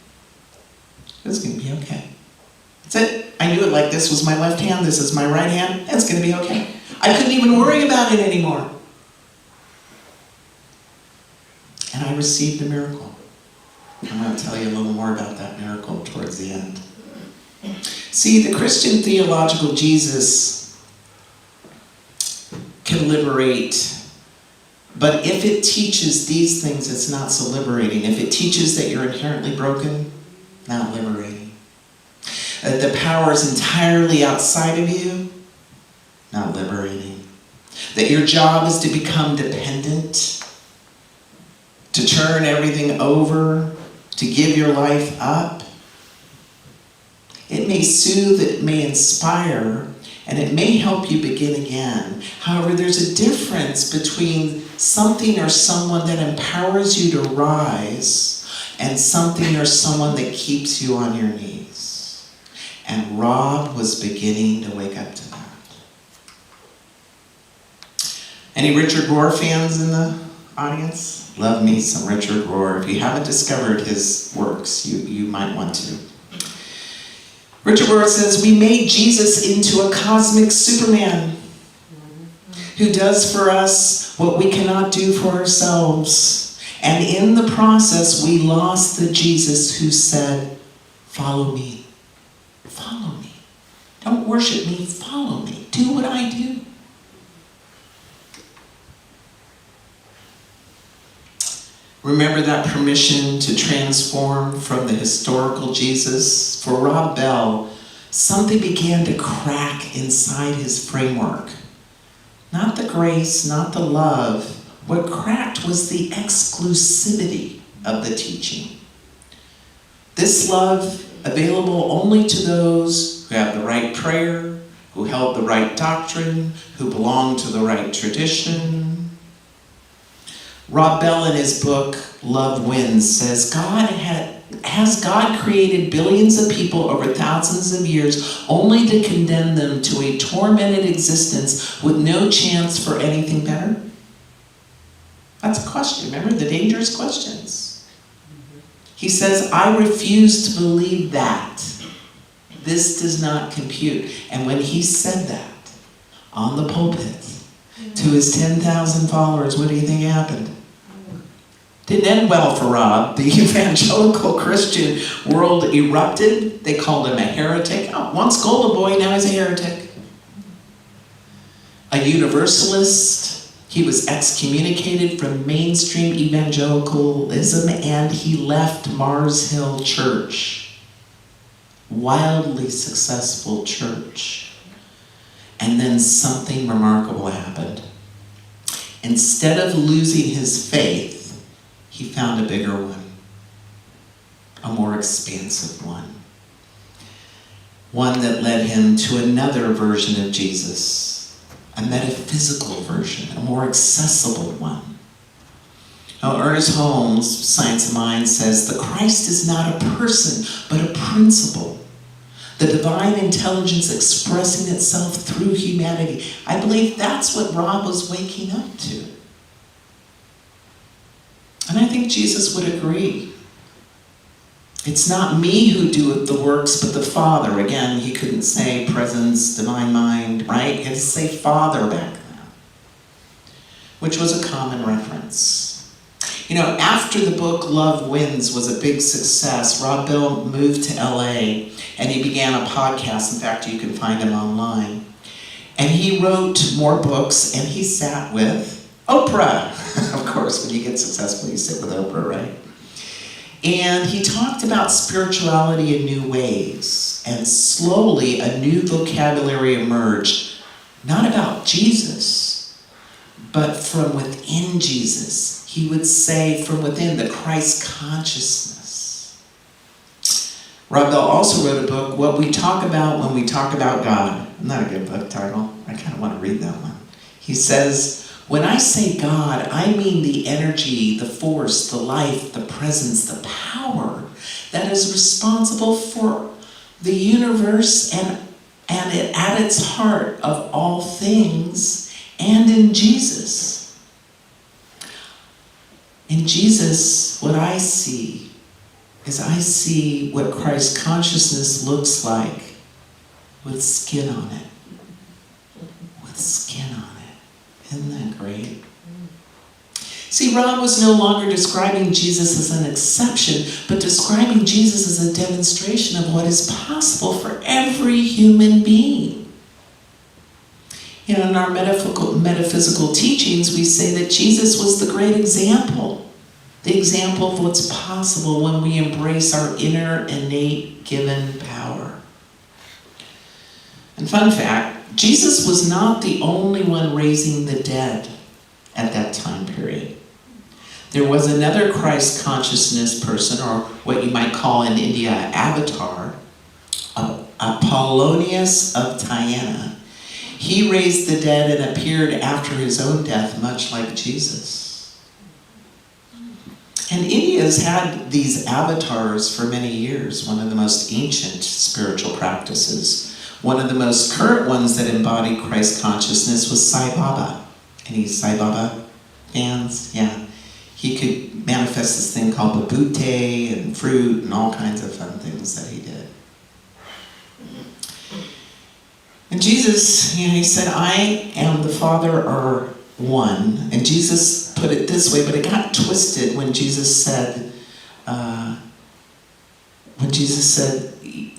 Speaker 9: It was going to be okay. That's it. I knew it this was my left hand, this is my right hand, and it's going to be okay. I couldn't even worry about it anymore. And I received a miracle. I'm going to tell you a little more about that miracle towards the end. See, the Christian theological Jesus can liberate, but if it teaches these things, it's not so liberating. If it teaches that you're inherently broken, not liberating. That the power is entirely outside of you, not liberating. That your job is to become dependent, to turn everything over, to give your life up. It may soothe, it may inspire, and it may help you begin again. However, there's a difference between something or someone that empowers you to rise and something or someone that keeps you on your knees. And Rob was beginning to wake up to that. Any Richard Rohr fans in the audience? Love me some Richard Rohr. If you haven't discovered his works, you might want to. Richard Rohr says, we made Jesus into a cosmic Superman who does for us what we cannot do for ourselves. And in the process, we lost the Jesus who said, follow me. Follow me. Don't worship me, follow me. Do what I do. Remember that permission to transform from the historical Jesus? For Rob Bell, something began to crack inside his framework. Not the grace, not the love. What cracked was the exclusivity of the teaching. This love available only to those who have the right prayer, who held the right doctrine, who belonged to the right tradition. Rob Bell in his book, Love Wins, says, has God created billions of people over thousands of years only to condemn them to a tormented existence with no chance for anything better? That's a question. Remember the dangerous questions. He says, I refuse to believe that. This does not compute. And when he said that on the pulpit to his 10,000 followers, what do you think happened? Didn't end well for Rob. The evangelical Christian world erupted. They called him a heretic. Oh, once Golden Boy, now he's a heretic. A universalist. He was excommunicated from mainstream evangelicalism, and he left Mars Hill Church. Wildly successful church. And then something remarkable happened. Instead of losing his faith, he found a bigger one, a more expansive one. One that led him to another version of Jesus, a metaphysical version, a more accessible one. Now, Ernest Holmes, Science of Mind, says, the Christ is not a person, but a principle. The divine intelligence expressing itself through humanity. I believe that's what Rob was waking up to. And I think Jesus would agree. It's not me who doeth the works, but the Father. Again, he couldn't say presence, divine mind, right? He had to say Father back then, which was a common reference. You know, after the book Love Wins was a big success, Rob Bell moved to LA and he began a podcast. In fact, you can find him online. And he wrote more books and he sat with Oprah. Of course, when you get successful, you sit with Oprah, right? And he talked about spirituality in new ways. And slowly, a new vocabulary emerged. Not about Jesus, but from within Jesus. He would say from within, the Christ consciousness. Rob Bell also wrote a book, What We Talk About When We Talk About God. Not a good book title. I kind of want to read that one. He says, when I say God, I mean the energy, the force, the life, the presence, the power that is responsible for the universe and at its heart of all things, and in Jesus. In Jesus, what I see is I see what Christ consciousness looks like with skin on it. With skin on it. Isn't that great? See, Rob was no longer describing Jesus as an exception, but describing Jesus as a demonstration of what is possible for every human being. You know, in our metaphysical teachings, we say that Jesus was the great example. The example of what's possible when we embrace our inner, innate, given power. And fun fact, Jesus was not the only one raising the dead at that time period. There was another Christ consciousness person, or what you might call in India, avatar, Apollonius of Tyana. He raised the dead and appeared after his own death, much like Jesus. And India's had these avatars for many years, one of the most ancient spiritual practices. One of the most current ones that embodied Christ consciousness was Sai Baba. Any Sai Baba fans? Yeah. He could manifest this thing called babute and fruit and all kinds of fun things that he did. And Jesus, he said, I and the Father are one. And Jesus put it this way, but it got twisted when Jesus said,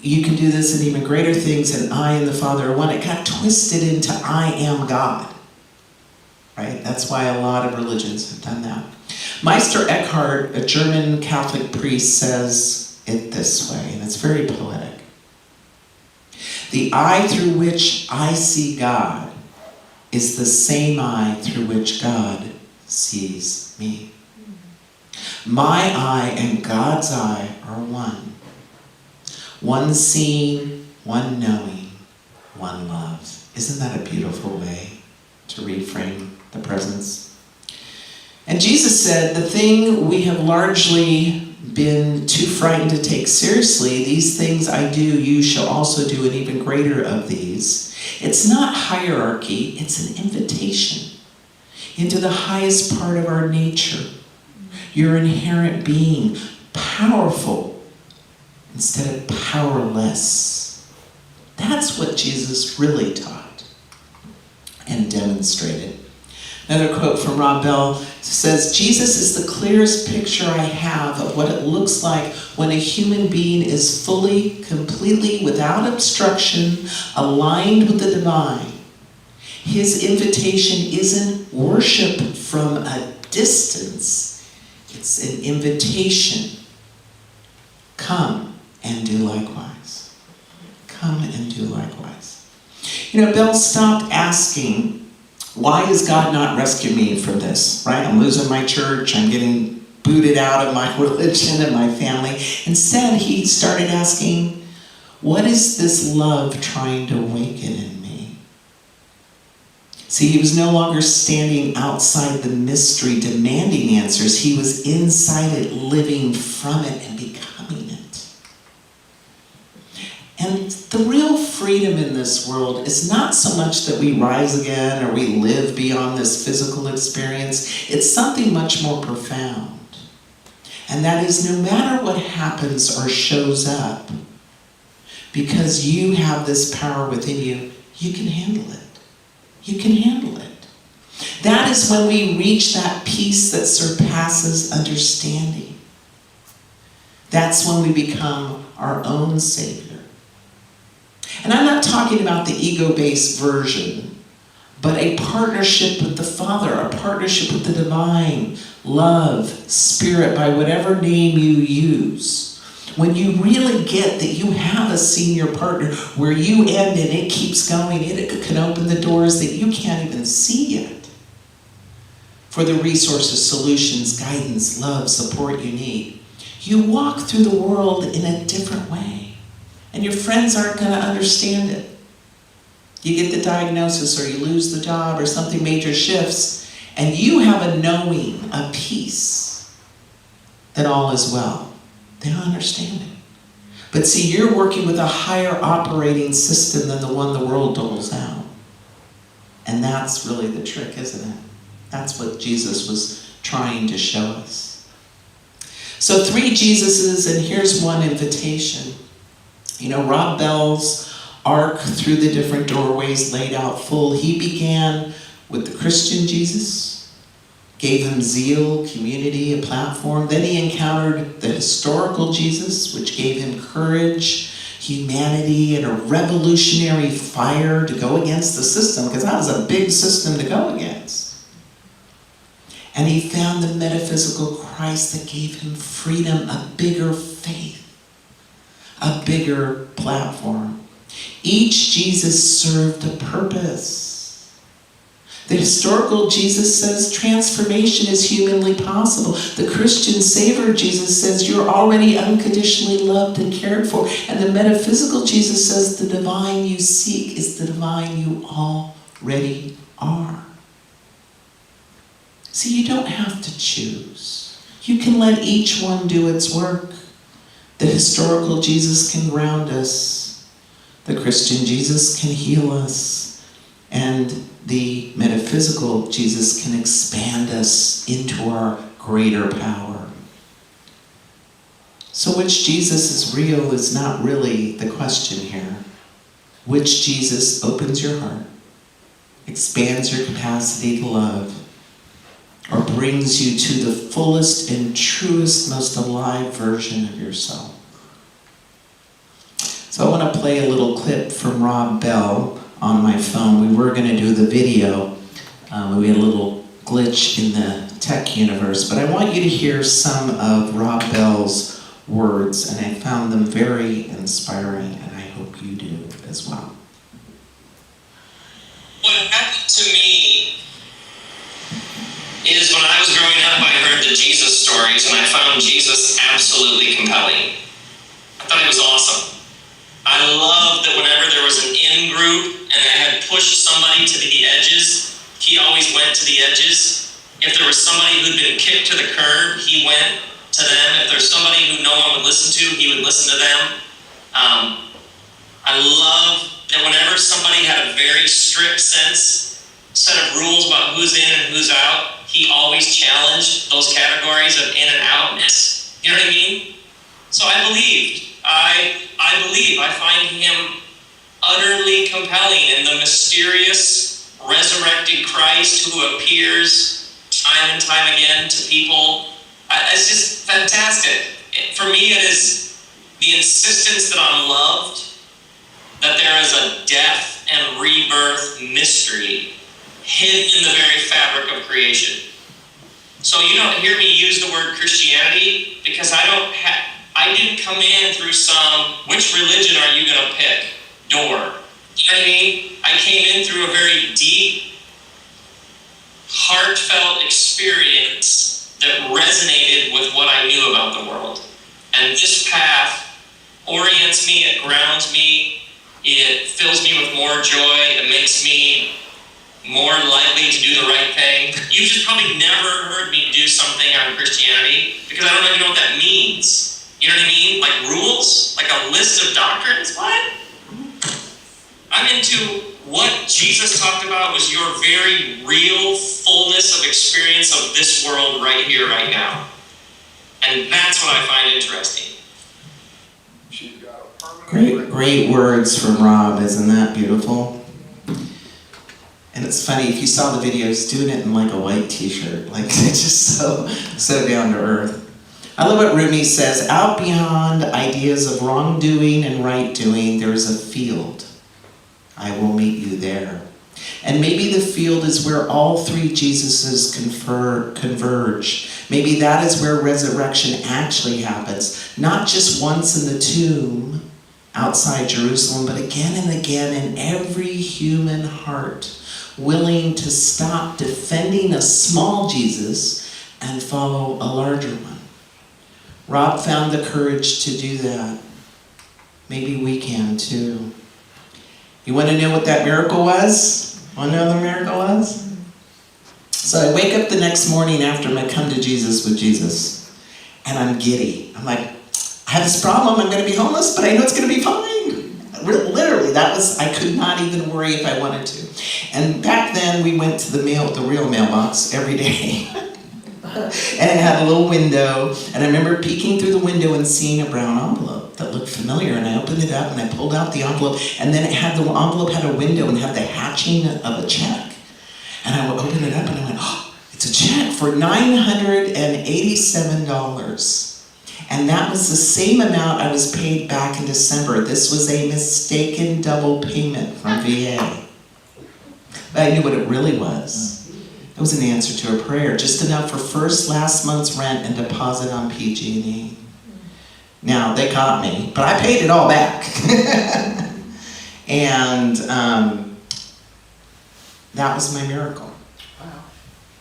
Speaker 9: you can do this and even greater things, and I and the Father are one. It got twisted into I am God. Right? That's why a lot of religions have done that. Meister Eckhart, a German Catholic priest, says it this way, and it's very poetic. The eye through which I see God is the same eye through which God sees me. My eye and God's eye are one. One seeing, one knowing, one love. Isn't that a beautiful way to reframe the presence? And Jesus said, the thing we have largely been too frightened to take seriously, these things I do, you shall also do, and even greater of these. It's not hierarchy, it's an invitation into the highest part of our nature, your inherent being, powerful instead of powerless. That's what Jesus really taught and demonstrated. Another quote from Rob Bell says, Jesus is the clearest picture I have of what it looks like when a human being is fully, completely, without obstruction, aligned with the divine. His invitation isn't worship from a distance. It's an invitation. Come and do likewise. Come and do likewise. Bell stopped asking, why is God not rescuing me from this, right? I'm losing my church, I'm getting booted out of my religion and my family. Instead, he started asking, what is this love trying to awaken in me? See, he was no longer standing outside the mystery demanding answers. He was inside it, living from it and becoming it. And the real freedom in this world is not so much that we rise again or we live beyond this physical experience. It's something much more profound. And that is, no matter what happens or shows up, because you have this power within you, you can handle it. You can handle it. That is when we reach that peace that surpasses understanding. That's when we become our own Savior. And I'm not talking about the ego-based version, but a partnership with the Father, a partnership with the divine, love, spirit, by whatever name you use. When you really get that you have a senior partner where you end and it keeps going, it can open the doors that you can't even see yet for the resources, solutions, guidance, love, support you need. You walk through the world in a different way. And your friends aren't going to understand it. You get the diagnosis or you lose the job or something major shifts, and you have a knowing, a peace that all is well. They don't understand it. But see, you're working with a higher operating system than the one the world doles out. And that's really the trick, isn't it? That's what Jesus was trying to show us. So 3 Jesuses, and here's one invitation. Rob Bell's arc through the different doorways laid out full. He began with the Christian Jesus, gave him zeal, community, a platform. Then he encountered the historical Jesus, which gave him courage, humanity, and a revolutionary fire to go against the system, because that was a big system to go against. And he found the metaphysical Christ that gave him freedom, a bigger faith, a bigger platform. Each Jesus served a purpose. The historical Jesus says transformation is humanly possible. The Christian Savior Jesus says you're already unconditionally loved and cared for. And the metaphysical Jesus says the divine you seek is the divine you already are. See, you don't have to choose. You can let each one do its work. The historical Jesus can ground us. The Christian Jesus can heal us. And the metaphysical Jesus can expand us into our greater power. So which Jesus is real is not really the question here. Which Jesus opens your heart, expands your capacity to love, or brings you to the fullest and truest, most alive version of yourself. So I want to play a little clip from Rob Bell on my phone. We were going to do the video. We had a little glitch in the tech universe, but I want you to hear some of Rob Bell's words, and I found them very inspiring, and I hope you do as well.
Speaker 12: What happened to me is when I was growing up, I heard the Jesus stories, and I found Jesus absolutely compelling. I thought he was awesome. I loved that whenever there was an in-group and I had pushed somebody to the edges, he always went to the edges. If there was somebody who'd been kicked to the curb, he went to them. If there's somebody who no one would listen to, he would listen to them. I love that whenever somebody had a very strict set of rules about who's in and who's out, he always challenged those categories of in and outness. You know what I mean? So I believed. I believe. I find him utterly compelling in the mysterious, resurrected Christ who appears time and time again to people. It's just fantastic. For me, it is the insistence that I'm loved, that there is a death and rebirth mystery hidden in the very fabric of creation. So you don't hear me use the word Christianity because I didn't come in through some, which religion are you going to pick? Door. You know what I mean? I came in through a very deep, heartfelt experience that resonated with what I knew about the world. And this path orients me, it grounds me, it fills me with more joy, it makes me more likely to do the right thing. You've just probably never heard me do something on Christianity because I don't even know what that means. You know what I mean? Like rules? Like a list of doctrines? What? I'm into what Jesus talked about was your very real fullness of experience of this world right here, right now. And that's what I find interesting.
Speaker 9: Great words from Rob, isn't that beautiful? And it's funny, if you saw the video, he's doing it in like a white t-shirt. Like, it's just so down to earth. I love what Rumi says, out beyond ideas of wrongdoing and right doing, there is a field. I will meet you there. And maybe the field is where all three Jesuses converge. Maybe that is where resurrection actually happens. Not just once in the tomb outside Jerusalem, but again and again in every human heart, willing to stop defending a small Jesus and follow a larger one. Rob found the courage to do that. Maybe we can too. You want to know what that miracle was? Want to know what the miracle was? So I wake up the next morning after my come to Jesus with Jesus, and I'm giddy. I'm like, I have this problem, I'm going to be homeless, but I know it's going to be fine. Literally, I could not even worry if I wanted to. And back then, we went to the real mailbox every day. And it had a little window, and I remember peeking through the window and seeing a brown envelope that looked familiar, and I opened it up and I pulled out the envelope, and then the envelope had a window and had the hatching of a check. And I would open it up and I went, oh, it's a check for $987. And that was the same amount I was paid back in December. This was a mistaken double payment from VA. But I knew what it really was. It was an answer to a prayer, just enough for last month's rent and deposit on PG&E. Now, they caught me, but I paid it all back. And that was my miracle.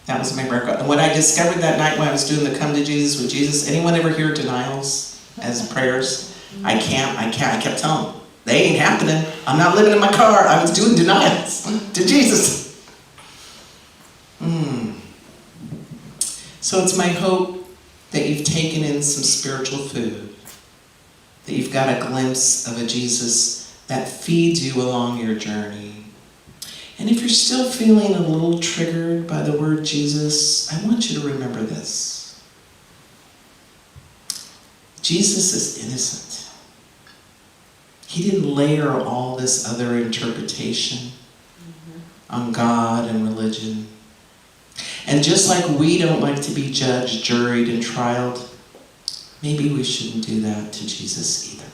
Speaker 5: That was my record. And what I discovered that night when I was doing the Come to Jesus with Jesus, anyone ever hear denials as prayers? I can't. I kept telling them, they ain't happening. I'm not living in my car. I was doing denials to Jesus. So it's my hope that you've taken in some spiritual food, that you've got a glimpse of a Jesus that feeds you along your journey. And if you're still feeling a little triggered by the word Jesus, I want you to remember this. Jesus is innocent. He didn't layer all this other interpretation on God and religion. And just like we don't like to be judged, juried, and trialed, maybe we shouldn't do that to Jesus either.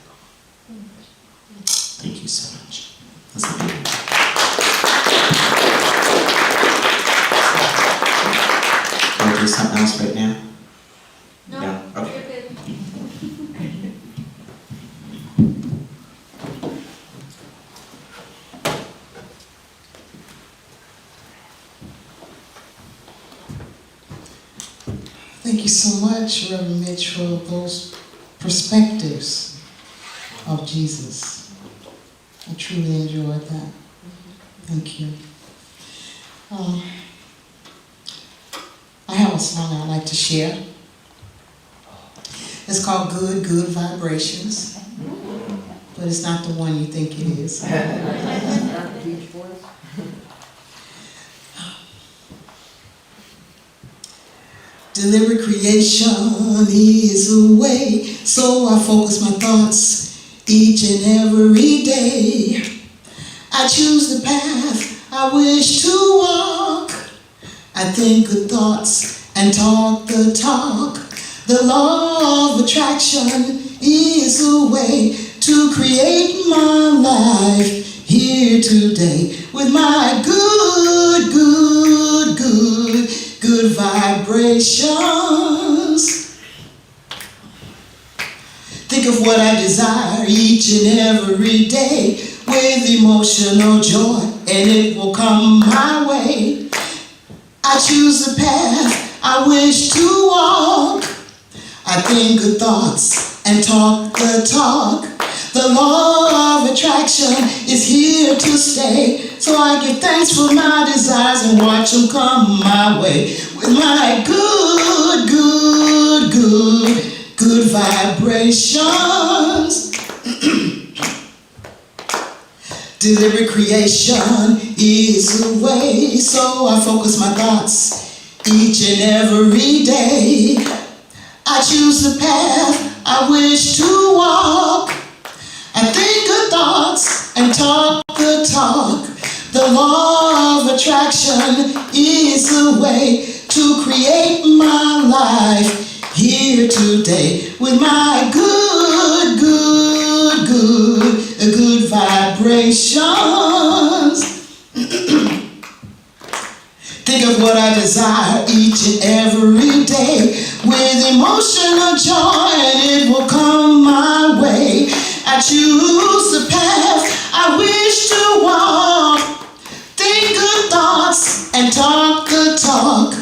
Speaker 5: Thank you so much. Let's begin. Want to do something else right now? No? Okay.
Speaker 4: You're good.
Speaker 9: Thank you so much, Reverend Mitch, for those perspectives of Jesus. I truly enjoyed that. Thank you. I have a song I'd like to share. It's called Good, Good Vibrations, but it's not the one you think it is. Deliberate creation is a way, so I focus my thoughts each and every day. I choose the path I wish to walk. I think good thoughts and talk the talk. The law of attraction is a way to create my life here today with my good, good, good, good vibrations. Think of what I desire each and every day with emotional joy, and it will come my way. I choose the path I wish to walk. I think good thoughts and talk the talk. The law of attraction is here to stay. So I give thanks for my desires and watch them come my way with my good, good, good, good vibrations. Deliberate creation is a way, so I focus my thoughts each and every day. I choose the path I wish to walk. I think good thoughts and talk the talk. The law of attraction is a way to create my life here today with my good, good, good, good vibrations. Think of what I desire each and every day with emotional joy, and it will come my way. I choose the path I wish to walk. Think good thoughts and talk the talk.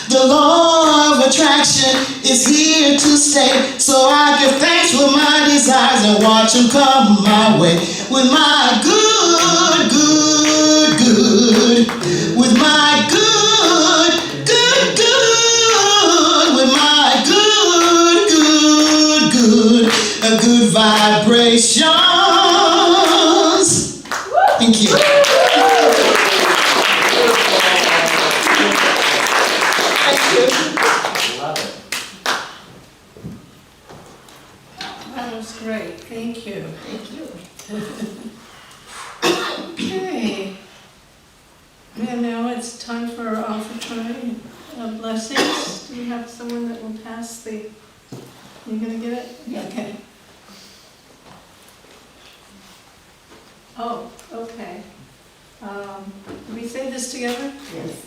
Speaker 9: The law of attraction is here to stay. So I give thanks for my desires and watch them come my way with my good, good, good. With my good, good, good. With my good, good, good. A good vibrations. Thank you.
Speaker 2: That was great, thank you. Thank you. Okay. And now it's time for our offertory blessings. Do we have someone that will pass the, you gonna get it?
Speaker 10: Yeah.
Speaker 2: Okay. Oh, okay. Did we say this together?
Speaker 10: Yes.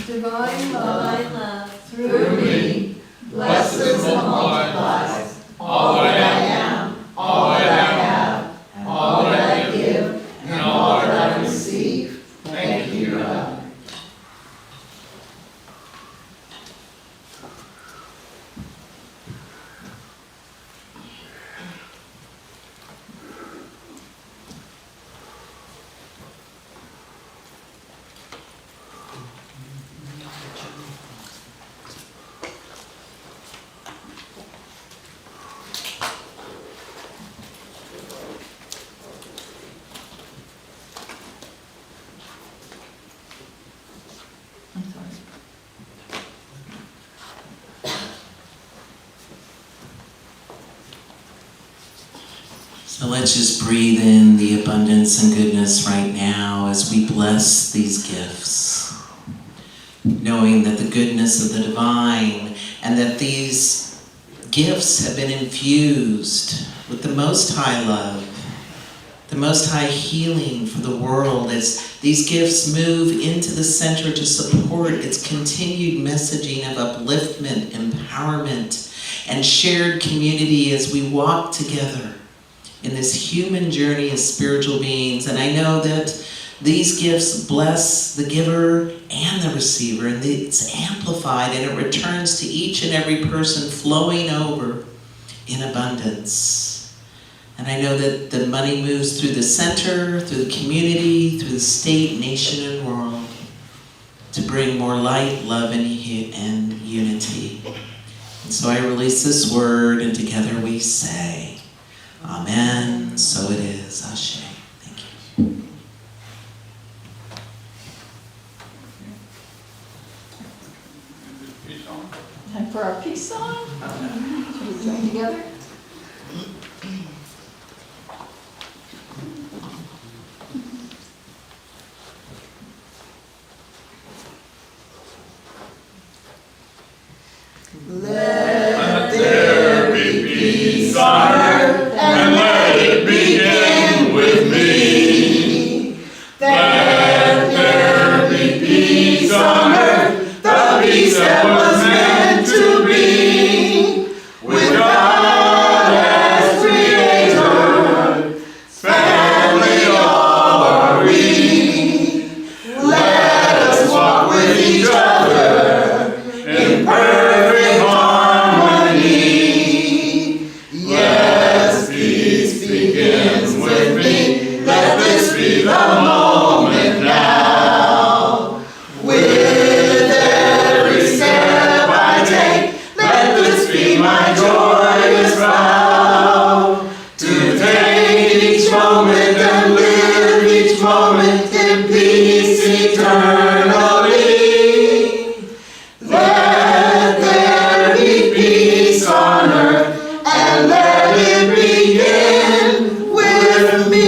Speaker 2: Divine love
Speaker 4: Divine love
Speaker 2: through me
Speaker 3: blesses and multiplies all that I am, all that I have, all that I give, and all that I receive. Thank you, God.
Speaker 5: So let's just breathe in the abundance and goodness right now as we bless these gifts, knowing that the goodness of the divine and that these gifts have been infused with the Most High love, the Most High healing for the world as these gifts move into the center to support its continued messaging of upliftment, empowerment, and shared community as we walk together in this human journey as spiritual beings. And I know that these gifts bless the giver and the receiver, and it's amplified and it returns to each and every person flowing over in abundance. And I know that the money moves through the center, through the community, through the state, nation, and world to bring more light, love, and unity. And so I release this word, and together we say, Amen, so it is, Ashe. Thank you.
Speaker 6: Time for our peace song. Should we join together?
Speaker 3: Let there be peace on earth, and let it begin with me. Let there be peace on earth, the peace that was meant to be. With God as creator, family all are we. Let us walk with each other in perfect harmony. Yes, peace begins with me. Let this be the moment now. With every step I take, let this be my joyous vow. To take each moment and live each moment in peace eternally. Let there be peace on earth, and let it begin with me.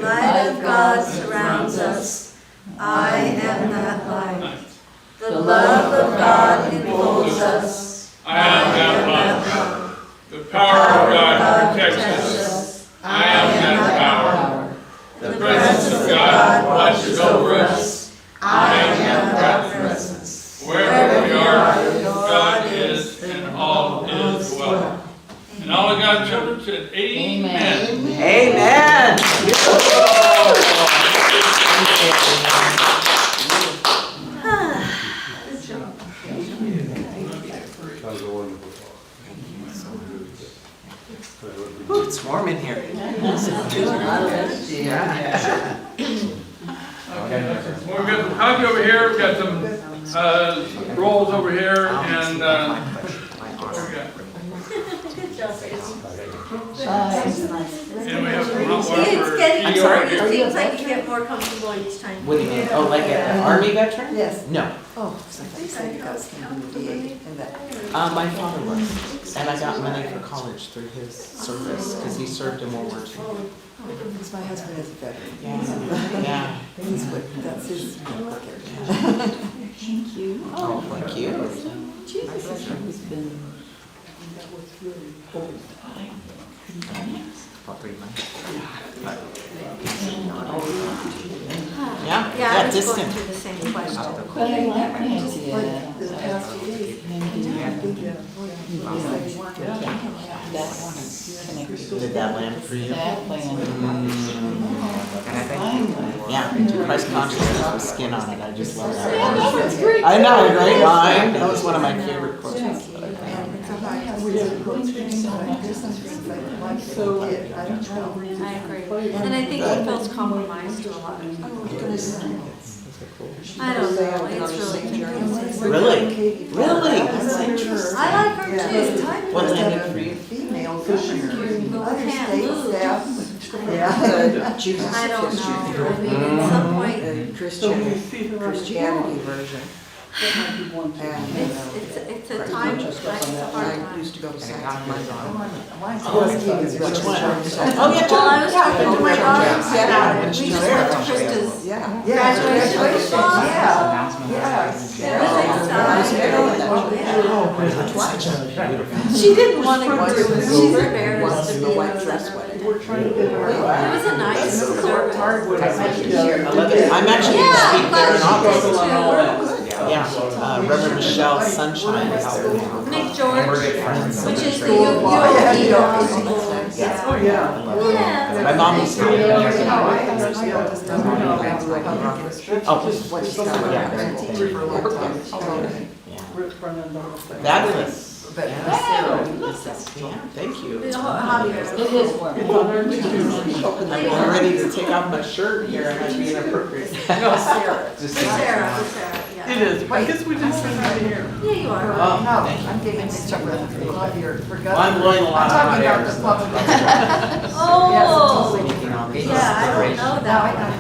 Speaker 4: Light of God surrounds us. I am that light. The love of God enfolds us.
Speaker 3: I am that love. The power of God protects us. I am that power. The presence of God watches over us. I am that presence. Wherever we are, God is, and all is well. And all of God's children said, Amen.
Speaker 5: Amen.
Speaker 8: That was a wonderful talk.
Speaker 5: Ooh, it's warm in here.
Speaker 3: Well, we've got some coffee over here, we've got some rolls over here, and what do we got? And we have some hot water
Speaker 4: It's
Speaker 3: for
Speaker 4: getting,
Speaker 3: tea over here.
Speaker 4: it seems like you get more comfortable each time.
Speaker 5: What do you mean? Oh, like an army veteran?
Speaker 10: Yes.
Speaker 5: No.
Speaker 10: Oh, somebody said you guys came from the VA and that.
Speaker 5: My father was, and I got money for college through his service because he served in World War II.
Speaker 10: Because my husband is a veteran.
Speaker 5: Yeah.
Speaker 10: He's with, that's his work area.
Speaker 4: Thank you.
Speaker 5: Oh, thank you.
Speaker 10: My brother who's been,
Speaker 5: About 3 months.
Speaker 4: Yeah,
Speaker 5: Yeah,
Speaker 4: I
Speaker 5: yeah,
Speaker 4: was going
Speaker 5: distant.
Speaker 4: through the same question.
Speaker 6: But I like Nancy.
Speaker 10: like the past few days.
Speaker 6: That one is connected.
Speaker 5: Did that land for you?
Speaker 6: That land.
Speaker 5: And I think, yeah, Christ consciousness with skin on it. I just love that.
Speaker 6: Yeah, no, it's great.
Speaker 5: I know, a great line. That was one of my favorite quotes.
Speaker 10: So, I don't know.
Speaker 4: I agree. And I think it feels compromised to a lot of people. I don't know, it's really confusing.
Speaker 5: Really? Really?
Speaker 4: I like her too.
Speaker 5: What landed for you?
Speaker 10: Female governor. Other
Speaker 4: Can't
Speaker 10: state
Speaker 4: lose.
Speaker 10: staff. Yeah.
Speaker 4: I don't know, I mean, at some point,
Speaker 10: Christianity version. That might be one too.
Speaker 4: It's a time, it's a hard
Speaker 10: I
Speaker 4: time.
Speaker 10: used to go to Sam's.
Speaker 5: Which one?
Speaker 4: Well, I was talking to my daughters about it. We just went to Krista's
Speaker 10: Yeah.
Speaker 4: graduation ball. She didn't want to go to it. She's embarrassed to be in the center. It was a nice service.
Speaker 5: I'm actually
Speaker 4: Yeah,
Speaker 5: gonna
Speaker 4: I'm
Speaker 5: speak there in
Speaker 4: glad
Speaker 5: August.
Speaker 4: she did too.
Speaker 5: Yeah, Reverend Michelle Sunshine is there.
Speaker 4: Nick George, which is the
Speaker 10: Oh,
Speaker 4: yeah.
Speaker 10: yeah.
Speaker 5: My mom was telling me.
Speaker 10: Oh,
Speaker 5: Fabulous.
Speaker 10: But
Speaker 5: Yeah, thank you.
Speaker 4: It is warm.
Speaker 5: I'm ready to take off my shirt here. I might be inappropriate.
Speaker 4: Sarah, yeah.
Speaker 11: It is, I guess we just sitting right here.
Speaker 4: Yeah, you are.
Speaker 5: Oh,
Speaker 10: no,
Speaker 5: thank you.
Speaker 10: I'm giving Mitch a run for
Speaker 5: Well, I'm blowing a lot of hot air.
Speaker 10: the public.
Speaker 4: Oh,
Speaker 5: You know,
Speaker 4: yeah, I don't know
Speaker 10: Now I
Speaker 4: that.
Speaker 10: got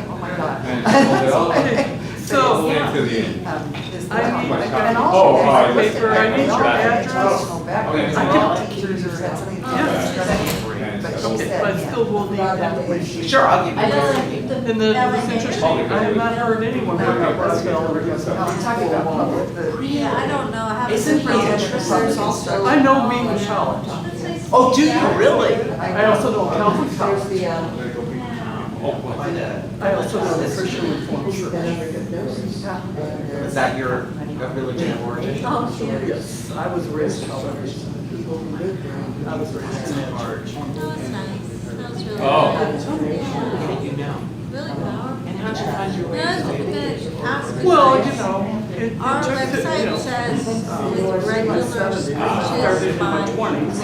Speaker 10: oh my God.
Speaker 11: So,
Speaker 3: To the end.
Speaker 11: I need,
Speaker 10: And
Speaker 3: Oh,
Speaker 10: also,
Speaker 3: I
Speaker 11: need paper, I need your address. But still will need information.
Speaker 5: Sure, I'll give you
Speaker 4: I know
Speaker 5: everything.
Speaker 4: that
Speaker 11: And then it's interesting, I have not heard anyone bring up Roosevelt.
Speaker 4: Yeah, I don't know, I haven't.
Speaker 5: Isn't
Speaker 4: been
Speaker 5: the
Speaker 4: following
Speaker 5: interest
Speaker 4: it.
Speaker 5: there's also?
Speaker 11: I know me and Charlotte.
Speaker 5: Oh, do you really?
Speaker 11: I also know Calvin College. I also know the Christian Reformed Church.
Speaker 5: Is that your religion of origin?
Speaker 4: Oh, yeah.
Speaker 11: Yes, I was raised Calvinist. I was raised in that church.
Speaker 4: That was nice. That was really
Speaker 3: Oh.
Speaker 4: good.
Speaker 5: How did you know?
Speaker 4: Really powerful.
Speaker 5: And how'd you find your way
Speaker 4: Yeah,
Speaker 5: to
Speaker 4: it's a
Speaker 5: it?
Speaker 4: good aspect.
Speaker 11: Well, you know, it
Speaker 4: Our
Speaker 11: took, you
Speaker 4: website
Speaker 11: know,
Speaker 4: says with regular speeches
Speaker 11: started in my
Speaker 4: by
Speaker 11: 20s.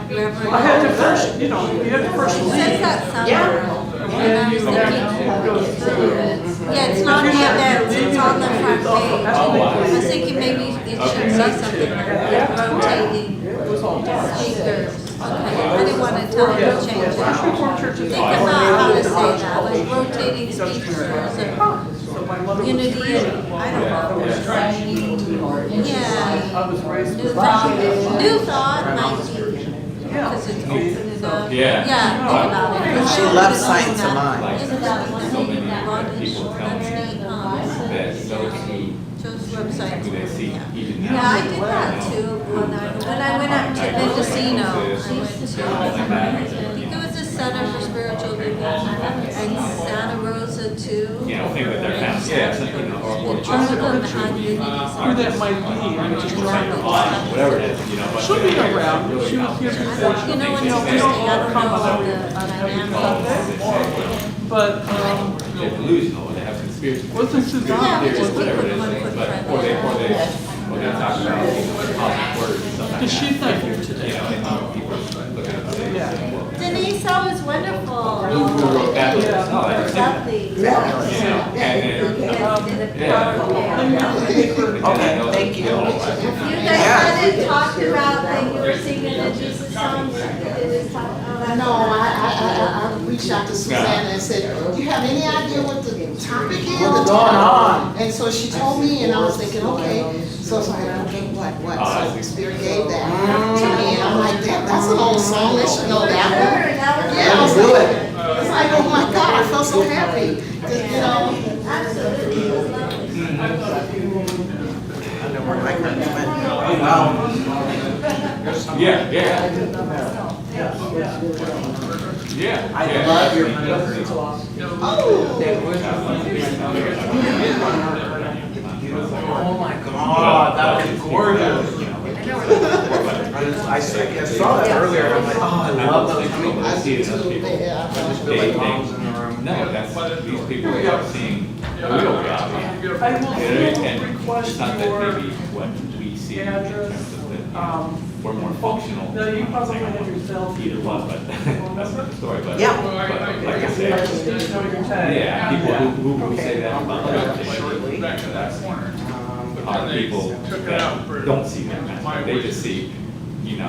Speaker 4: Reverend.
Speaker 11: I had to first, you know, you had to first
Speaker 4: It
Speaker 11: leave.
Speaker 4: says that somewhere. And I was thinking,
Speaker 11: Go through.
Speaker 4: yeah, it's not the events, it's on the front page. I was thinking maybe it should say something like rotating speakers. Okay, I didn't want to tell you to change it. Think about how to say that, like rotating speakers or unity and, I don't know. Yeah.
Speaker 11: I was raised
Speaker 4: New
Speaker 11: with
Speaker 4: thought might be, because it's opening up.
Speaker 3: Yeah.
Speaker 4: Yeah, think about it.
Speaker 5: She loves science of mind.
Speaker 4: Isn't that one
Speaker 3: So many
Speaker 4: thing?
Speaker 3: people tell me
Speaker 4: That's neat,
Speaker 3: that those who
Speaker 4: Joe's website.
Speaker 3: they see even now.
Speaker 4: Yeah, I did that too when I went up to Mendocino. I went to, there was a Center for Spiritual Living and Santa Rosa too.
Speaker 3: You know, think that they're kind of, yeah, you know, or
Speaker 4: All of them had unity.
Speaker 11: who that might be, I'm just trying to find.
Speaker 3: whatever it is, you know. But
Speaker 11: She'll be around, she was here before.
Speaker 4: You know what's interesting, I don't know the dynamic.
Speaker 11: But,
Speaker 3: They're delusional, they have conspiracy.
Speaker 11: wasn't Suzanne,
Speaker 4: Yeah, we
Speaker 3: theories,
Speaker 4: just
Speaker 3: whatever
Speaker 4: put
Speaker 3: it
Speaker 4: one
Speaker 3: is,
Speaker 4: foot
Speaker 3: but,
Speaker 4: front.
Speaker 3: or they talk about, you know, cosmic words and stuff like
Speaker 11: because
Speaker 3: that.
Speaker 11: she's not here
Speaker 3: You
Speaker 11: today.
Speaker 3: know, and how people are looking at things.
Speaker 11: Yeah.
Speaker 4: Denise, that was wonderful.
Speaker 3: Who wrote that?
Speaker 11: Yeah.
Speaker 3: Oh, I see.
Speaker 4: Lovely.
Speaker 3: You know, and then,
Speaker 5: Okay, thank you.
Speaker 4: You guys hadn't talked about that you were singing the Jesus songs?
Speaker 9: No, I reached out to Susanna and said, do you have any idea what the topic is?
Speaker 5: What's going on?
Speaker 9: And so she told me, and I was thinking, okay. So I was like, okay, what? So the Spirit gave that to me, and I'm like, that's an old song, they should know that one. Yeah, I was like, it's like, oh my God, I felt so happy, you know.
Speaker 4: Absolutely, it was lovely.
Speaker 5: I know where my curtains went. Oh, wow.
Speaker 3: yeah, yeah. Yeah.
Speaker 5: I love your curtains. Oh my God, that was gorgeous. I saw that earlier, and I'm like, oh, I love those.
Speaker 3: I see those people.
Speaker 9: Yeah.
Speaker 3: I just feel like moms in the room. No, that's, these people are seeing the real reality.
Speaker 11: I will
Speaker 3: And
Speaker 11: request
Speaker 3: it's not that
Speaker 11: your
Speaker 3: maybe what we see in terms of that, you know, we're more functional.
Speaker 11: No, you probably have yourself.
Speaker 3: Either one, but that's another story, but.
Speaker 5: Yeah.
Speaker 3: But like I said, yeah, people who say that about other things, that's a lot of people that don't see that, they just see, you know,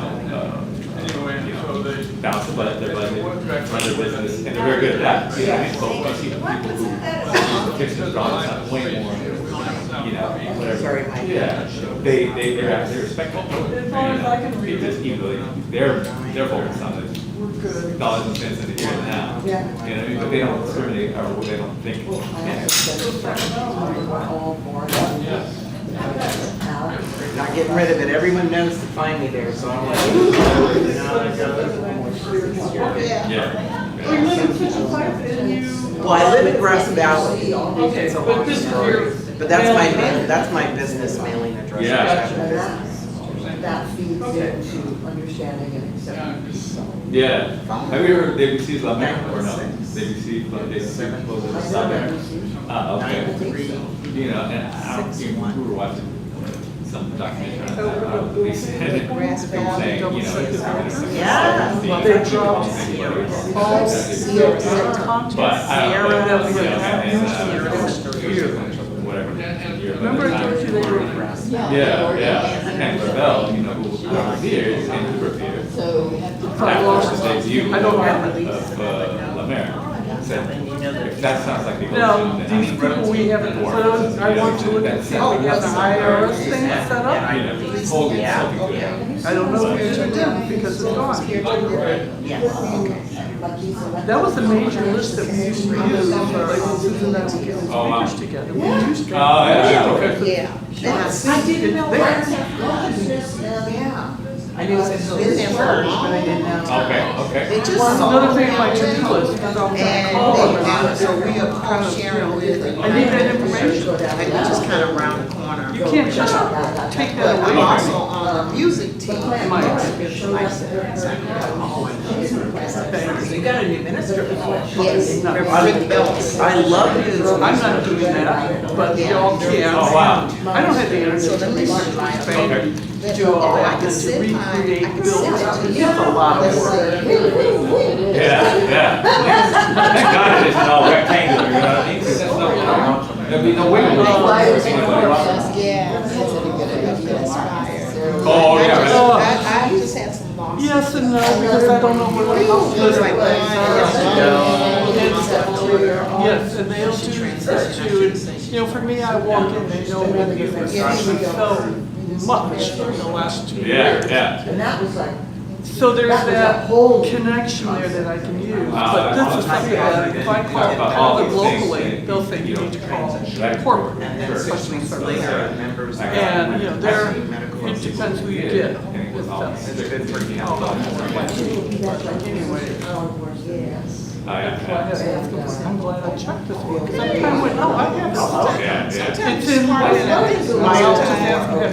Speaker 13: balance their budget, run their business, and they're very good at that. You know, I mean, so you see people who fix their drawings up way more, you know, whatever. Yeah, they're respectful.
Speaker 2: As long as I can read it.
Speaker 13: Even though they're focused on the dollars and cents in the here and now.
Speaker 10: Yeah.
Speaker 13: You know, what I mean? But they don't discriminate or they don't think.
Speaker 5: Not getting rid of it, everyone knows to find me there, so I'm like, you know,
Speaker 13: Yeah.
Speaker 2: We live in such a place and you.
Speaker 5: well, I live in Grass Valley.
Speaker 2: Okay,
Speaker 5: It's a
Speaker 2: but
Speaker 5: long
Speaker 2: this is
Speaker 5: story.
Speaker 2: your.
Speaker 5: But that's my business mailing address.
Speaker 13: Yeah.
Speaker 10: That feeds into understanding and acceptance.
Speaker 13: Yeah. Have you heard they received La Mer or no? They received close to Southern. Okay. You know, and I don't think we were watching some documentary on that. I don't know, they said, they were saying, you know,
Speaker 5: Yeah.
Speaker 13: well,
Speaker 2: they dropped
Speaker 13: but I don't know, you know, and whatever.
Speaker 2: Remember I told you they were.
Speaker 13: Yeah. And Rebel, you know, who was here, and who were here.
Speaker 6: So we have to.
Speaker 13: That was the debut
Speaker 2: I don't have
Speaker 13: of La Mer. Said, if that sounds like the
Speaker 2: Now,
Speaker 13: ocean, then
Speaker 2: these people we haven't put on, I want to look and see if we have the IRS thing set up.
Speaker 13: you know, it's totally something good.
Speaker 2: I don't know if you should do because it's gone. That was the major list that we used to use, like when Susan and I were getting
Speaker 13: Oh, wow.
Speaker 2: speakers together. We used to.
Speaker 13: Oh, yeah.
Speaker 10: I didn't know where yeah. I knew it was been there first, but I didn't know.
Speaker 13: Okay.
Speaker 10: They just
Speaker 2: Another thing on my to-do list, because I was gonna call them about it.
Speaker 10: so we are
Speaker 2: Kind of,
Speaker 10: sharing with them.
Speaker 2: I need that information.
Speaker 10: Like we just kind of round the corner.
Speaker 2: You can't just take that
Speaker 10: I'm
Speaker 2: away.
Speaker 10: also on the music team.
Speaker 5: You got a new minister.
Speaker 10: Yes.
Speaker 5: Rick Belts. I love his.
Speaker 2: I'm not doing that, but y'all can.
Speaker 13: Oh, wow.
Speaker 2: I don't have the energy to research Spain, do all that, and to recreate buildings. It's a lot of work.
Speaker 13: Yeah. Thank God it isn't all rectangular, you know what I mean? 'Cause that's not, there'd be no wiggle room. Oh, yeah, right.
Speaker 10: I just had some lost.
Speaker 2: Yes and no, because I don't know what the house list
Speaker 10: Like,
Speaker 2: Yes, and they'll do this too. And, you know, for me, I walk in, they know me because they've seen me so much in the last 2 years.
Speaker 13: Yeah.
Speaker 10: And that was like,
Speaker 2: So there's
Speaker 10: That was a
Speaker 2: that
Speaker 10: whole-
Speaker 2: connection there that I can use.
Speaker 13: Wow,
Speaker 2: But
Speaker 13: that's
Speaker 2: this is something that if I call them locally, they'll say you need to call corporate customer service.
Speaker 5: Later, members.
Speaker 2: And, you know, there, it depends who you get with them. Anyway,
Speaker 13: Oh, yeah.
Speaker 2: so I had to ask them, I'm glad I checked this one, because I kind of went, oh, I have this.
Speaker 13: Yeah.
Speaker 2: It's in my,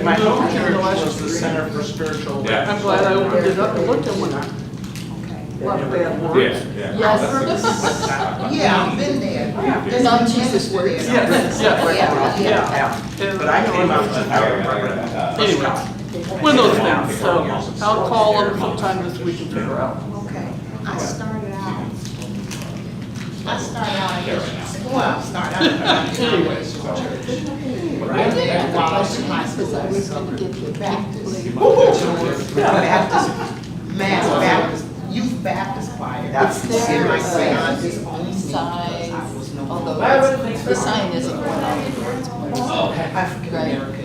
Speaker 5: My home church was the Center for Spiritual.
Speaker 13: Yeah.
Speaker 2: I'm glad I opened it up and looked at one. Lot of bad words.
Speaker 13: Yeah.
Speaker 10: yeah, I've been there.
Speaker 6: There's not Jesus words.
Speaker 2: Yes, yeah. And,
Speaker 5: But I came up to.
Speaker 2: Anyway, one of those things, so I'll call them sometime this week and figure out.
Speaker 10: Okay, I started out
Speaker 2: Anyways.
Speaker 6: Because I was gonna get you back to sleep.
Speaker 10: Mass Baptist, Youth Baptist Choir.
Speaker 5: That's the
Speaker 6: There
Speaker 10: My
Speaker 6: is
Speaker 10: son
Speaker 6: a
Speaker 10: just owns me.
Speaker 6: sign,
Speaker 10: I was no.
Speaker 6: although the sign isn't one of the words.
Speaker 10: African American.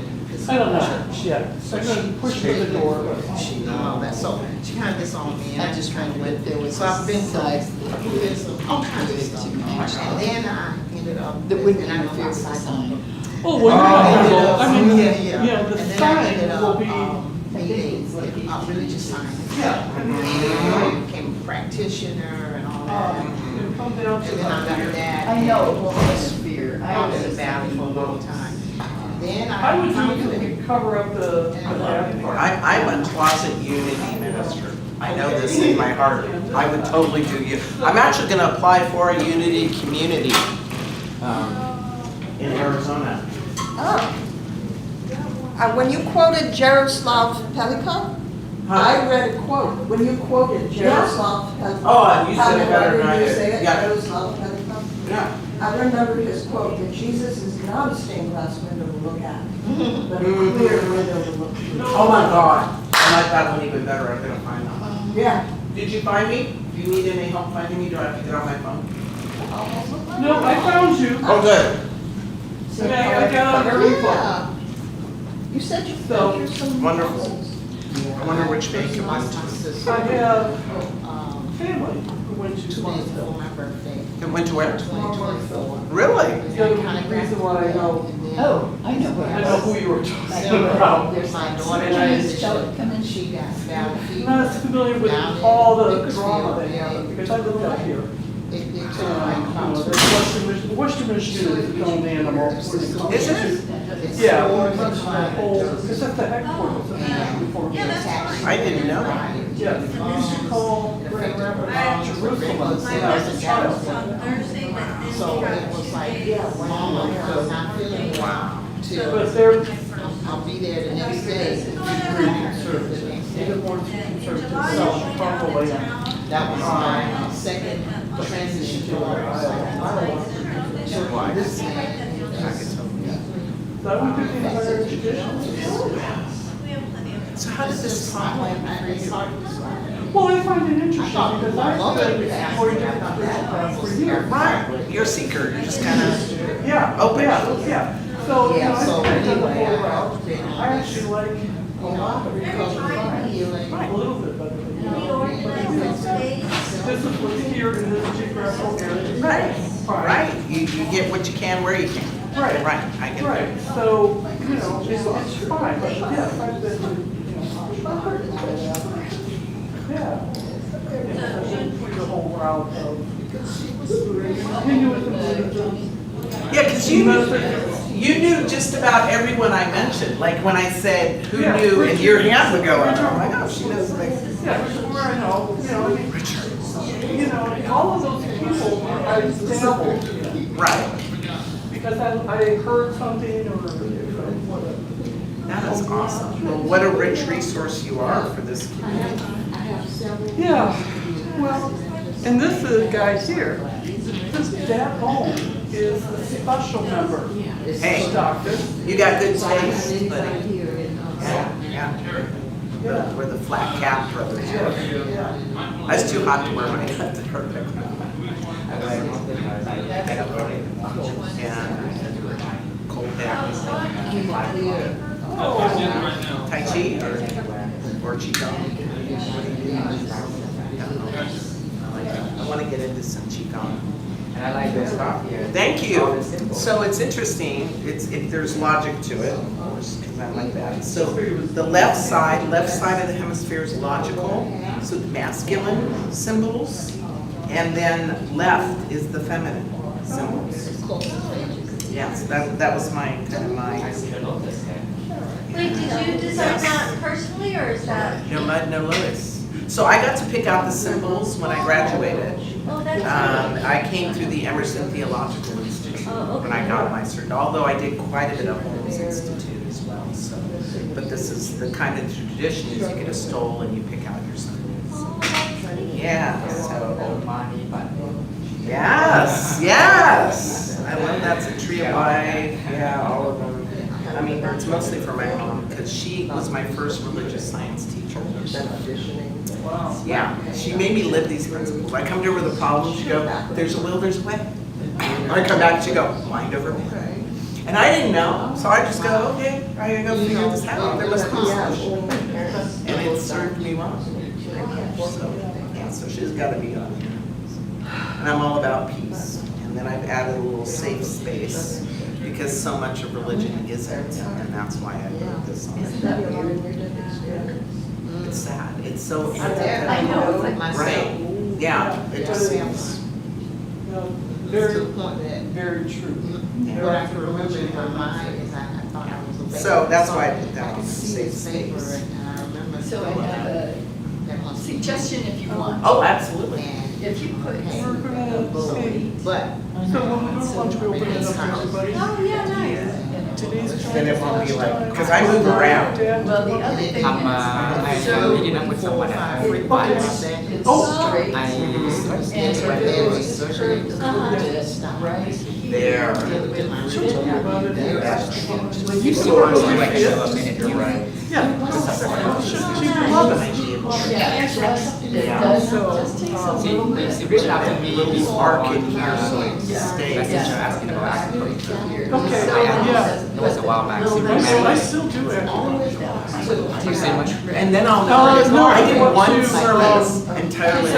Speaker 2: I don't know, yeah, so I'm gonna push through the door, but
Speaker 10: She and all that, so she kind of gets on me and
Speaker 6: I
Speaker 10: I
Speaker 6: just
Speaker 10: just kind of
Speaker 6: wondered
Speaker 10: went
Speaker 6: if there was
Speaker 10: So I've been
Speaker 6: size
Speaker 10: through some, all kinds of stuff. And then I ended up.
Speaker 6: that wouldn't
Speaker 10: and I know
Speaker 6: interfere with the
Speaker 10: my
Speaker 6: sign.
Speaker 2: oh, well, I mean,
Speaker 10: Yeah.
Speaker 2: yeah, the
Speaker 10: And then I
Speaker 2: sign
Speaker 10: ended
Speaker 2: will
Speaker 10: up,
Speaker 2: be,
Speaker 10: meeting with religious science. And I became a practitioner and all that. And then after that.
Speaker 6: I know it will interfere.
Speaker 10: I was in the valley for a long time. Then
Speaker 2: I would
Speaker 10: found
Speaker 2: do it to cover up the bad part.
Speaker 5: I'm a closet unity minister. I know this in my heart. I would totally do you. I'm actually gonna apply for a unity community, in Arizona.
Speaker 10: When you quoted Jaroslav Pelikan, I read a quote, when you quoted Jaroslav Pelikan.
Speaker 5: Oh, you said it better than I
Speaker 10: You
Speaker 5: did.
Speaker 10: say it,
Speaker 5: Yeah.
Speaker 10: Jaroslav Pelikan?
Speaker 5: Yeah.
Speaker 10: I remember his quote, that Jesus is not a stained glass window to look at, but a clear window to look through.
Speaker 5: Oh my God. I like that one even better. I'm gonna find that one.
Speaker 10: Yeah, Did you find me? Do you need any help finding me? Do I have to get on my phone?
Speaker 2: No, I found you.
Speaker 10: Oh, good.
Speaker 2: Yeah, I got on your phone.
Speaker 4: Yeah. You said you
Speaker 2: So,
Speaker 4: found your some.
Speaker 10: Wonderful. I wonder which bank it went to.
Speaker 2: I have family who went to
Speaker 10: 2 days
Speaker 2: Swansville.
Speaker 10: before my birthday. It went to where?
Speaker 2: 2024.
Speaker 10: Really?
Speaker 2: The other reason why I know,
Speaker 6: Oh, I know where
Speaker 2: I
Speaker 6: it
Speaker 2: know
Speaker 6: is.
Speaker 2: who you were talking about.
Speaker 10: There's my daughter.
Speaker 2: And
Speaker 6: Come in.
Speaker 10: She got down
Speaker 2: I'm not as familiar with all the drama they have, because I lived out here. Western Michigan is its own animal.
Speaker 10: Is it?
Speaker 2: Yeah, when it comes to the whole, because that's the headquarters of the National
Speaker 10: I didn't know.
Speaker 2: Yeah, we used to call Grand Rapids Jerusalem when I was a child.
Speaker 10: So it was like, Mama, I'm not feeling well.
Speaker 2: But they're
Speaker 10: I'll be there the next day.
Speaker 2: pretty conservative. Even more conservative than Chicago land.
Speaker 10: That was my second transition to this
Speaker 2: That would be the higher education.
Speaker 10: So how does this problem?
Speaker 2: Well, I find it interesting because I've been exploring different spiritual paths for years.
Speaker 10: Right, you're a seeker, you're just kind of,
Speaker 2: Yeah,
Speaker 10: Open.
Speaker 2: yeah. So, you know,
Speaker 10: Yeah, so
Speaker 2: I've done the
Speaker 10: anyway,
Speaker 2: whole route. I actually like a lot of recovery science, a little bit better than you know. This is what's here in this geographical area.
Speaker 10: right,
Speaker 2: Fine.
Speaker 10: right, you get what you can where you can.
Speaker 2: Right.
Speaker 10: Right, I get that.
Speaker 2: Right, so, you know, it's fine, but yes, I've been to, you know, yeah. The whole route of Hinduism, Buddhism.
Speaker 10: Yeah, because you knew just about everyone I mentioned, like when I said, who
Speaker 2: Yeah,
Speaker 10: knew, and
Speaker 2: Richard.
Speaker 10: your hand would go up, I'm like, oh, she knows like.
Speaker 2: Yeah, which is where I know, you know, I mean, you know, all of those people I dabbled in.
Speaker 10: Right,
Speaker 2: Because I heard something or whatever.
Speaker 10: that is awesome. Well, what a rich resource you are for this community.
Speaker 2: Yeah, well, and this is guy here. This dad home is a special member.
Speaker 10: Hey,
Speaker 2: Doctor.
Speaker 10: you got good taste,
Speaker 6: Right
Speaker 10: buddy.
Speaker 6: here in,
Speaker 10: Yeah. We're the flat cap brothers. That's too hot to wear my cut to hurt. Yeah. Cold down. Tai Chi or Qigong? I want to get into some Qigong.
Speaker 11: And I like this stuff here.
Speaker 10: Thank you. So it's interesting, there's logic to it, of course, because I like that. So the left side of the hemisphere is logical, so the masculine symbols, and then left is the feminine symbols. Yes, that was my, kind of my,
Speaker 4: Wait, did you design that personally, or is that?
Speaker 10: no mud, no Lewis. So I got to pick out the symbols when I graduated.
Speaker 4: Oh, that's
Speaker 10: I came through the Emerson Theological Institute when I got my cert, although I did quite a bit of Holmes Institute as well. So, but this is the kind of tradition is you get a stole and you pick out your symbols. Yeah. So, yes. I love that's a tree of life. Yeah, all of them. I mean, it's mostly for my mom because she was my first religious science teacher. Yeah, she made me live these principles. I come to her with a problem, she go, there's a will, there's a way. I come back, she go, mind over matter. And I didn't know, so I just go, okay, I gotta go figure this out. There must be a solution. And it served me well. So she's gotta be on here. And I'm all about peace. And then I've added a little safe space because so much of religion isn't, and that's why I wrote this on. It's sad. It's so
Speaker 6: I know, it's like
Speaker 10: right. Yeah, it just seems.
Speaker 2: Very, very true.
Speaker 10: What I can remember in my mind is I thought I was a so that's why I put that on the safe space.
Speaker 6: So I have a suggestion if you want.
Speaker 10: Oh, absolutely.
Speaker 6: If you put
Speaker 2: We're gonna see.
Speaker 10: But
Speaker 2: So when we go to lunch, we open it up to everybody.
Speaker 4: Oh, yeah, nice.
Speaker 2: Today's
Speaker 10: then it won't be like, because I move around.
Speaker 6: Well, the other thing is,
Speaker 11: I'm meeting up with someone at 3 miles.
Speaker 6: it's
Speaker 2: Oh.
Speaker 6: straight.
Speaker 11: I
Speaker 6: And
Speaker 11: went there with surgery.
Speaker 6: right
Speaker 10: There.
Speaker 2: She'll tell you about it.
Speaker 10: When
Speaker 11: You see where I'm like, a minute, you're right.
Speaker 2: Yeah. She'd love it.
Speaker 6: Just takes a little bit.
Speaker 10: There's a little arc in here, so it stays.
Speaker 11: asking about acupuncture.
Speaker 2: Okay, yeah.
Speaker 11: It was a while back.
Speaker 2: I still do acupuncture.
Speaker 11: Do you say much?
Speaker 10: And then I'll know,
Speaker 2: no,
Speaker 10: I did
Speaker 2: I want
Speaker 10: one
Speaker 2: to,
Speaker 10: service entirely,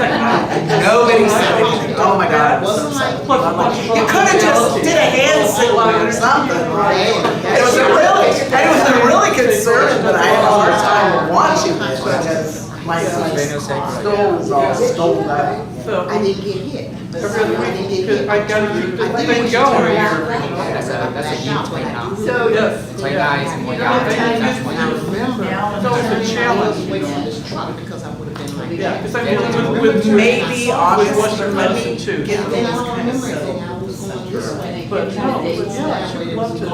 Speaker 10: nobody said anything, oh my God, I was so upset. I'm like, you could have just did a hand signal or something, right? It was a really good service, but I had a hard time watching it because my stole was all stole out.
Speaker 2: So,
Speaker 9: I didn't get hit.
Speaker 2: every other week, because I gotta keep the thing going.
Speaker 11: That's a huge thing now.
Speaker 2: So, yes.
Speaker 11: Right now, it's more down. That's more down.
Speaker 2: So it's a challenge.
Speaker 9: Because I would have been like.
Speaker 2: Yeah, because I'm dealing with
Speaker 10: Maybe August,
Speaker 2: what's their
Speaker 10: let me
Speaker 2: medicine too.
Speaker 10: get
Speaker 9: Then
Speaker 10: things
Speaker 9: I don't
Speaker 10: kind of
Speaker 9: remember
Speaker 10: settled.
Speaker 9: anything. I was going this way.
Speaker 2: But no, but yeah, I should love to.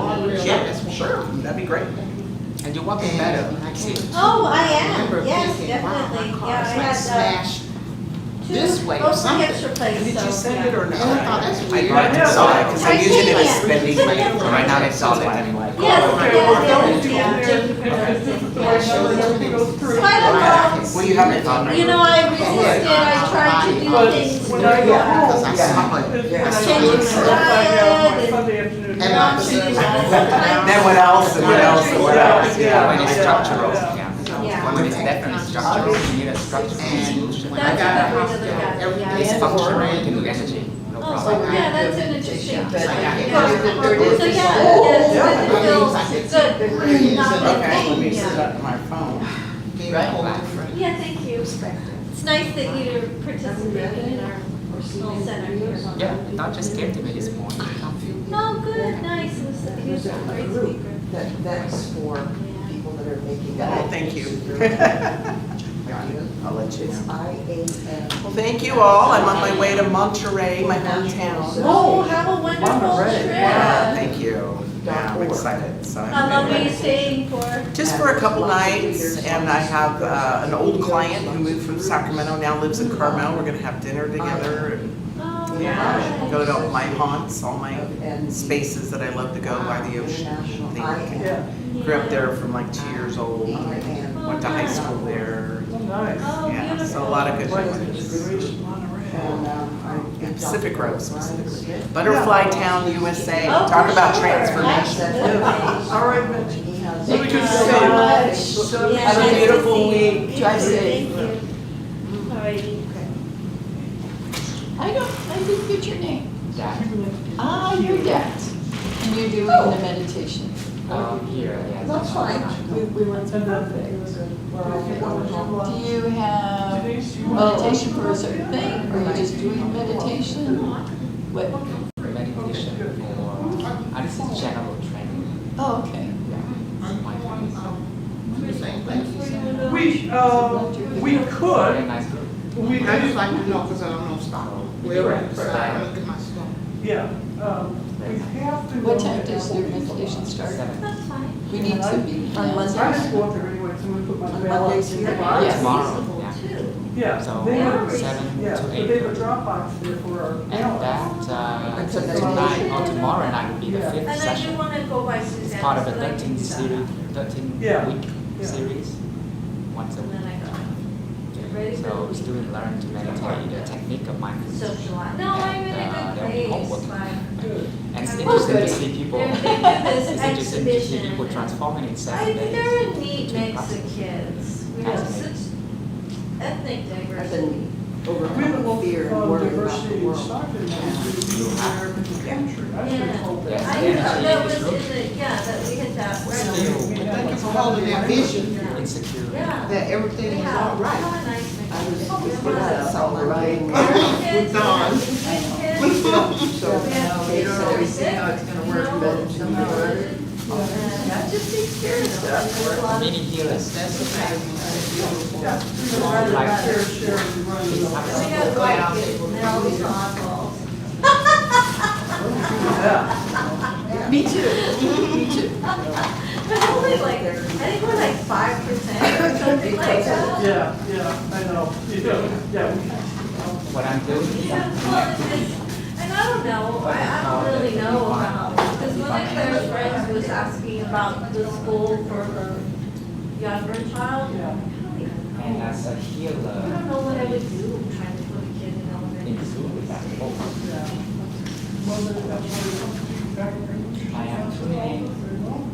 Speaker 10: Yeah, sure, that'd be great.
Speaker 11: And you walk better. I see.
Speaker 4: Oh, I am,
Speaker 9: Remember
Speaker 4: yes,
Speaker 9: thinking, wow,
Speaker 4: definitely,
Speaker 9: my car
Speaker 4: yeah, I
Speaker 9: is like
Speaker 4: had,
Speaker 9: smashed this way or
Speaker 4: both
Speaker 9: something.
Speaker 4: extra plates,
Speaker 10: Did
Speaker 4: so,
Speaker 10: you send it
Speaker 4: yeah.
Speaker 10: or
Speaker 9: And I
Speaker 10: not?
Speaker 9: thought, that's
Speaker 10: I
Speaker 9: weird.
Speaker 10: got to saw it, because I'm using it as spending money.
Speaker 11: Right now, it's solid.
Speaker 4: Yes,
Speaker 2: Okay, well, don't you
Speaker 4: yeah,
Speaker 2: if this is the right number, everything goes through.
Speaker 4: Quite a lot.
Speaker 10: Well, you have it on.
Speaker 4: You know, I resisted, I tried to do
Speaker 2: But
Speaker 4: things.
Speaker 2: when I get home,
Speaker 9: Because I saw it.
Speaker 2: is when I
Speaker 4: Changing
Speaker 2: go
Speaker 4: my
Speaker 2: I have my
Speaker 4: diet
Speaker 2: Sunday afternoon.
Speaker 9: and
Speaker 4: not
Speaker 9: my-
Speaker 4: choosing sometimes.
Speaker 10: Then what else, and what else, and what else?
Speaker 2: Yeah.
Speaker 11: When it's structural,
Speaker 2: Yeah.
Speaker 11: yeah.
Speaker 4: Yeah.
Speaker 11: When it's definitely structural, you need a structural solution.
Speaker 9: When I
Speaker 4: That's
Speaker 9: got
Speaker 4: a
Speaker 9: out
Speaker 4: good
Speaker 9: of
Speaker 4: way to look at it,
Speaker 9: every
Speaker 4: yeah.
Speaker 9: day
Speaker 11: It's
Speaker 9: at
Speaker 11: functional,
Speaker 9: work,
Speaker 11: you can do energy, no
Speaker 4: Oh,
Speaker 11: problem.
Speaker 4: yeah, that's an interesting.
Speaker 6: But
Speaker 4: So,
Speaker 6: I
Speaker 4: yeah,
Speaker 6: can't do the 30
Speaker 4: it's
Speaker 6: days.
Speaker 4: good, it feels good. Not
Speaker 10: Okay, let
Speaker 4: bad.
Speaker 10: me set
Speaker 4: Yeah.
Speaker 10: up my phone.
Speaker 9: gave a whole different
Speaker 4: Yeah, thank you. It's nice that you're participating in our center here.
Speaker 11: Yeah, not just came to me this morning.
Speaker 4: No, good, nice, he was a great speaker.
Speaker 6: That's for people that are making.
Speaker 10: Well, thank you. I'll let you know.
Speaker 6: IAM.
Speaker 10: Well, thank you all. I'm on my way to Monterey, my hometown.
Speaker 4: Oh, have a wonderful trip.
Speaker 10: Thank you. Yeah, I'm excited. So
Speaker 4: How long are you staying for?
Speaker 10: just for a couple nights, and I have an old client who moved from Sacramento, now lives in Carmel. We're gonna have dinner together and
Speaker 4: Oh,
Speaker 10: yeah, go to all my haunts, all my
Speaker 6: And
Speaker 10: spaces that I love to go by the ocean.
Speaker 2: Yeah.
Speaker 10: Grew up there from like 2 years old, went to high school there.
Speaker 2: Oh, nice.
Speaker 4: Oh,
Speaker 10: Yeah,
Speaker 4: beautiful.
Speaker 10: so a lot of good
Speaker 2: Like
Speaker 10: memories.
Speaker 2: Inspiration Monterey.
Speaker 10: Yeah, Pacific Grove specifically. Butterfly Town, USA.
Speaker 4: Oh,
Speaker 10: Talk
Speaker 4: for
Speaker 10: about
Speaker 4: sure.
Speaker 10: transformation.
Speaker 4: Absolutely.
Speaker 2: All right, Mitch.
Speaker 6: Thank
Speaker 2: you
Speaker 6: you
Speaker 2: so
Speaker 6: so
Speaker 2: much.
Speaker 6: much.
Speaker 4: Yeah,
Speaker 6: Have a
Speaker 4: nice to
Speaker 6: beautiful
Speaker 4: see you.
Speaker 6: week. Drive safe.
Speaker 4: Thank you. All righty.
Speaker 6: I didn't get your name.
Speaker 11: Yeah,
Speaker 6: Ah, you're Dad. And you're doing the meditation.
Speaker 11: here, yeah.
Speaker 6: That's fine. We went through that thing. Do you have
Speaker 2: Denise, you want
Speaker 6: meditation for a certain thing, or are you just doing meditation? What?
Speaker 11: Meditation for, this is general training.
Speaker 6: Oh, okay.
Speaker 11: Yeah. Mindfulness.
Speaker 2: We
Speaker 11: Very
Speaker 2: could,
Speaker 11: nice group.
Speaker 9: I just like to know because I don't know stuff. Where I'm look at my stuff.
Speaker 2: yeah, we have to.
Speaker 6: What
Speaker 2: go
Speaker 6: time
Speaker 2: to
Speaker 6: does your
Speaker 2: Applebee's.
Speaker 6: meditation start?
Speaker 4: That's fine.
Speaker 6: We need to be.
Speaker 2: I just go up there anyway, so I'm gonna put my
Speaker 6: On
Speaker 2: mail
Speaker 6: Mondays
Speaker 2: in
Speaker 6: here?
Speaker 2: the box.
Speaker 6: Yes.
Speaker 11: Tomorrow, yeah.
Speaker 4: Too.
Speaker 2: Yeah,
Speaker 11: So,
Speaker 2: they have,
Speaker 11: 7
Speaker 2: yeah,
Speaker 11: to
Speaker 2: but
Speaker 11: 8.
Speaker 2: they have a Dropbox there for our
Speaker 11: And
Speaker 2: mail.
Speaker 11: that,
Speaker 6: So that's
Speaker 11: tonight or tomorrow night will be the
Speaker 2: Yeah.
Speaker 11: 5th
Speaker 4: And I do
Speaker 11: session.
Speaker 4: wanna go by Suzanne.
Speaker 11: It's part of a
Speaker 4: so I can
Speaker 11: 13
Speaker 4: do that.
Speaker 11: series, 13
Speaker 2: Yeah.
Speaker 11: week
Speaker 2: Yeah.
Speaker 11: series, once a
Speaker 4: And then
Speaker 11: week.
Speaker 4: I go. Get ready for
Speaker 11: So
Speaker 4: the
Speaker 11: students learn to meditate, the technique of mindfulness.
Speaker 4: socialize. No, I'm in a
Speaker 11: And,
Speaker 4: good
Speaker 11: there'll be
Speaker 4: place,
Speaker 11: homework.
Speaker 4: fine.
Speaker 11: And it's
Speaker 4: Oh,
Speaker 11: interesting
Speaker 4: good.
Speaker 11: to see people,
Speaker 4: They
Speaker 11: it's
Speaker 4: do this
Speaker 11: interesting to see
Speaker 4: exhibition.
Speaker 11: people transforming in 7
Speaker 4: I
Speaker 11: days.
Speaker 4: think they're a neat
Speaker 11: Two
Speaker 4: mix
Speaker 11: classes.
Speaker 4: of kids. We have such ethnic diversity.
Speaker 2: We have the most diversity in Stockton now, is the American country. I've been
Speaker 4: Yeah.
Speaker 2: told
Speaker 4: I
Speaker 2: that.
Speaker 4: thought that was in the, yeah, that we had that right on.
Speaker 11: Still,
Speaker 9: Thank you for holding that vision,
Speaker 11: insecure.
Speaker 4: Yeah.
Speaker 9: that everything
Speaker 4: We
Speaker 9: is
Speaker 4: have,
Speaker 9: all
Speaker 4: we
Speaker 9: right.
Speaker 4: have a nice mix.
Speaker 6: I was
Speaker 4: of
Speaker 6: just
Speaker 4: kids.
Speaker 6: with that, so we're right.
Speaker 4: Kids,
Speaker 9: Dawn.
Speaker 4: Indian kids.
Speaker 6: So
Speaker 4: We have
Speaker 6: they
Speaker 4: kids
Speaker 6: don't
Speaker 4: that are
Speaker 6: always see
Speaker 4: sick,
Speaker 6: how it's gonna
Speaker 4: you
Speaker 6: work,
Speaker 4: know,
Speaker 6: but somehow or other.
Speaker 4: and just experience that. There's a lot of-
Speaker 11: Many healers.
Speaker 9: That's okay.
Speaker 2: Yeah, we don't run
Speaker 11: Like-
Speaker 2: it, share, we run it.
Speaker 4: We got white kids, and they're always oddballs.
Speaker 2: Yeah.
Speaker 6: Me too, me too.
Speaker 4: But only like, I think we're like 5% or something like that.
Speaker 2: Yeah, I know, you do, yeah.
Speaker 11: What I'm doing,
Speaker 4: Yeah, well, and I don't know, I don't really know about, because one of Claire's friends was asking about the school for her younger child.
Speaker 2: Yeah.
Speaker 4: I don't even know
Speaker 14: And as a
Speaker 4: I
Speaker 14: healer
Speaker 4: don't know what I would do trying to put a kid in elementary
Speaker 14: in school with that book, I am swimming,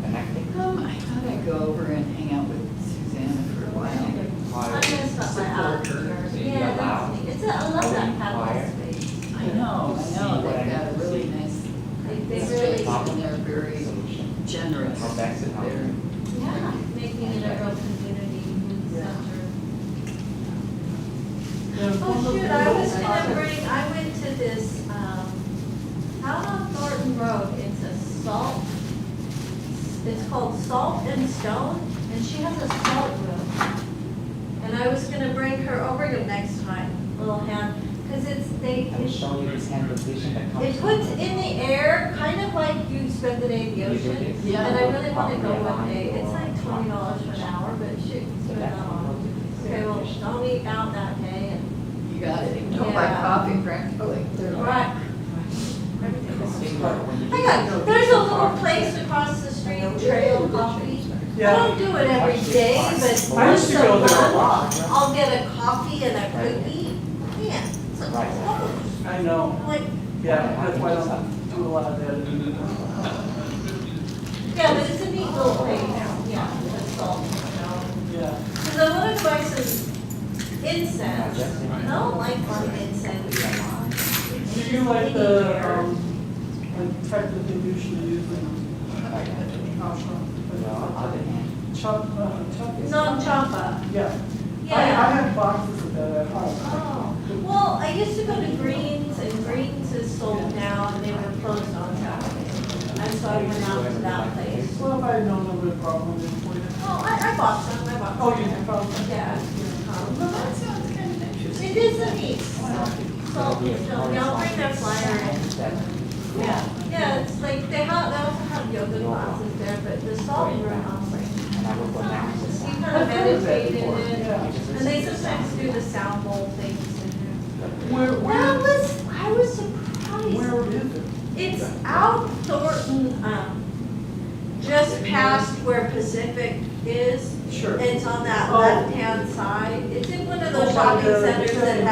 Speaker 14: connecting.
Speaker 6: I thought I'd go over and hang out with Susanna for a while.
Speaker 4: I'm gonna stop by out here. Yeah, that's neat. I love that paddle space.
Speaker 6: I know, they've got a really nice
Speaker 4: They
Speaker 6: space
Speaker 4: really,
Speaker 6: and they're very generous.
Speaker 14: How best it helps.
Speaker 6: They're-
Speaker 4: yeah, making it a real community center. Oh shoot, I went to this, out on Thornton Road, it's called Salt and Stone, and she has a salt room. And I was gonna bring her, I'll bring them next time, little hand, cause
Speaker 14: I'm showing you this hand position that comes.
Speaker 4: it puts in the air, kind of like you spend the day in the
Speaker 14: You do
Speaker 4: ocean.
Speaker 14: this.
Speaker 4: And I really wanna go one day, it's like $20 for an hour, but shoot, spend that on. Okay, well, I'll meet out that day and.
Speaker 6: You got it, don't buy
Speaker 4: Yeah.
Speaker 6: coffee practically.
Speaker 4: Right. I got, there's a little place across the street, Trail Coffee. I don't do it every day, but
Speaker 11: I
Speaker 4: once
Speaker 11: used to
Speaker 4: a
Speaker 11: go there a
Speaker 4: month,
Speaker 11: lot.
Speaker 4: I'll get a coffee and a cookie. Man, it's a close.
Speaker 11: I know,
Speaker 4: Like,
Speaker 11: yeah, that's why I don't do a lot of that.
Speaker 4: yeah, but it's a neat little place, yeah, it's salt, you know.
Speaker 11: Yeah.
Speaker 4: Cause I wanna buy some incense. I don't like buying incense.
Speaker 11: Do you like the, like type that they usually use in ashram?
Speaker 4: Non-chapa.
Speaker 11: Yeah.
Speaker 4: Yeah.
Speaker 11: I have boxes of that at home.
Speaker 4: Oh, well, I used to go to Greens, and Greens is sold now, and they were closed on Saturday. And so I went out to that place.
Speaker 11: Well, if I had known there was a problem with it for you.
Speaker 4: Oh, I bought some, I bought some.
Speaker 11: Oh, you did, probably.
Speaker 4: Yeah.
Speaker 11: Well, that sounds kind of interesting.
Speaker 4: It is a neat, so, yeah, I'll bring that flyer in. Yeah, yeah, it's like, they also have yoga classes there, but the salt room, I was like, you kind of meditate in it. And they sometimes do the sound bowl things in there. I was surprised.
Speaker 11: Where is it?
Speaker 4: It's out Thornton, just past where Pacific is.
Speaker 11: Sure.
Speaker 4: It's on that
Speaker 11: Oh.
Speaker 4: left-hand side. It's in one of those shopping centers that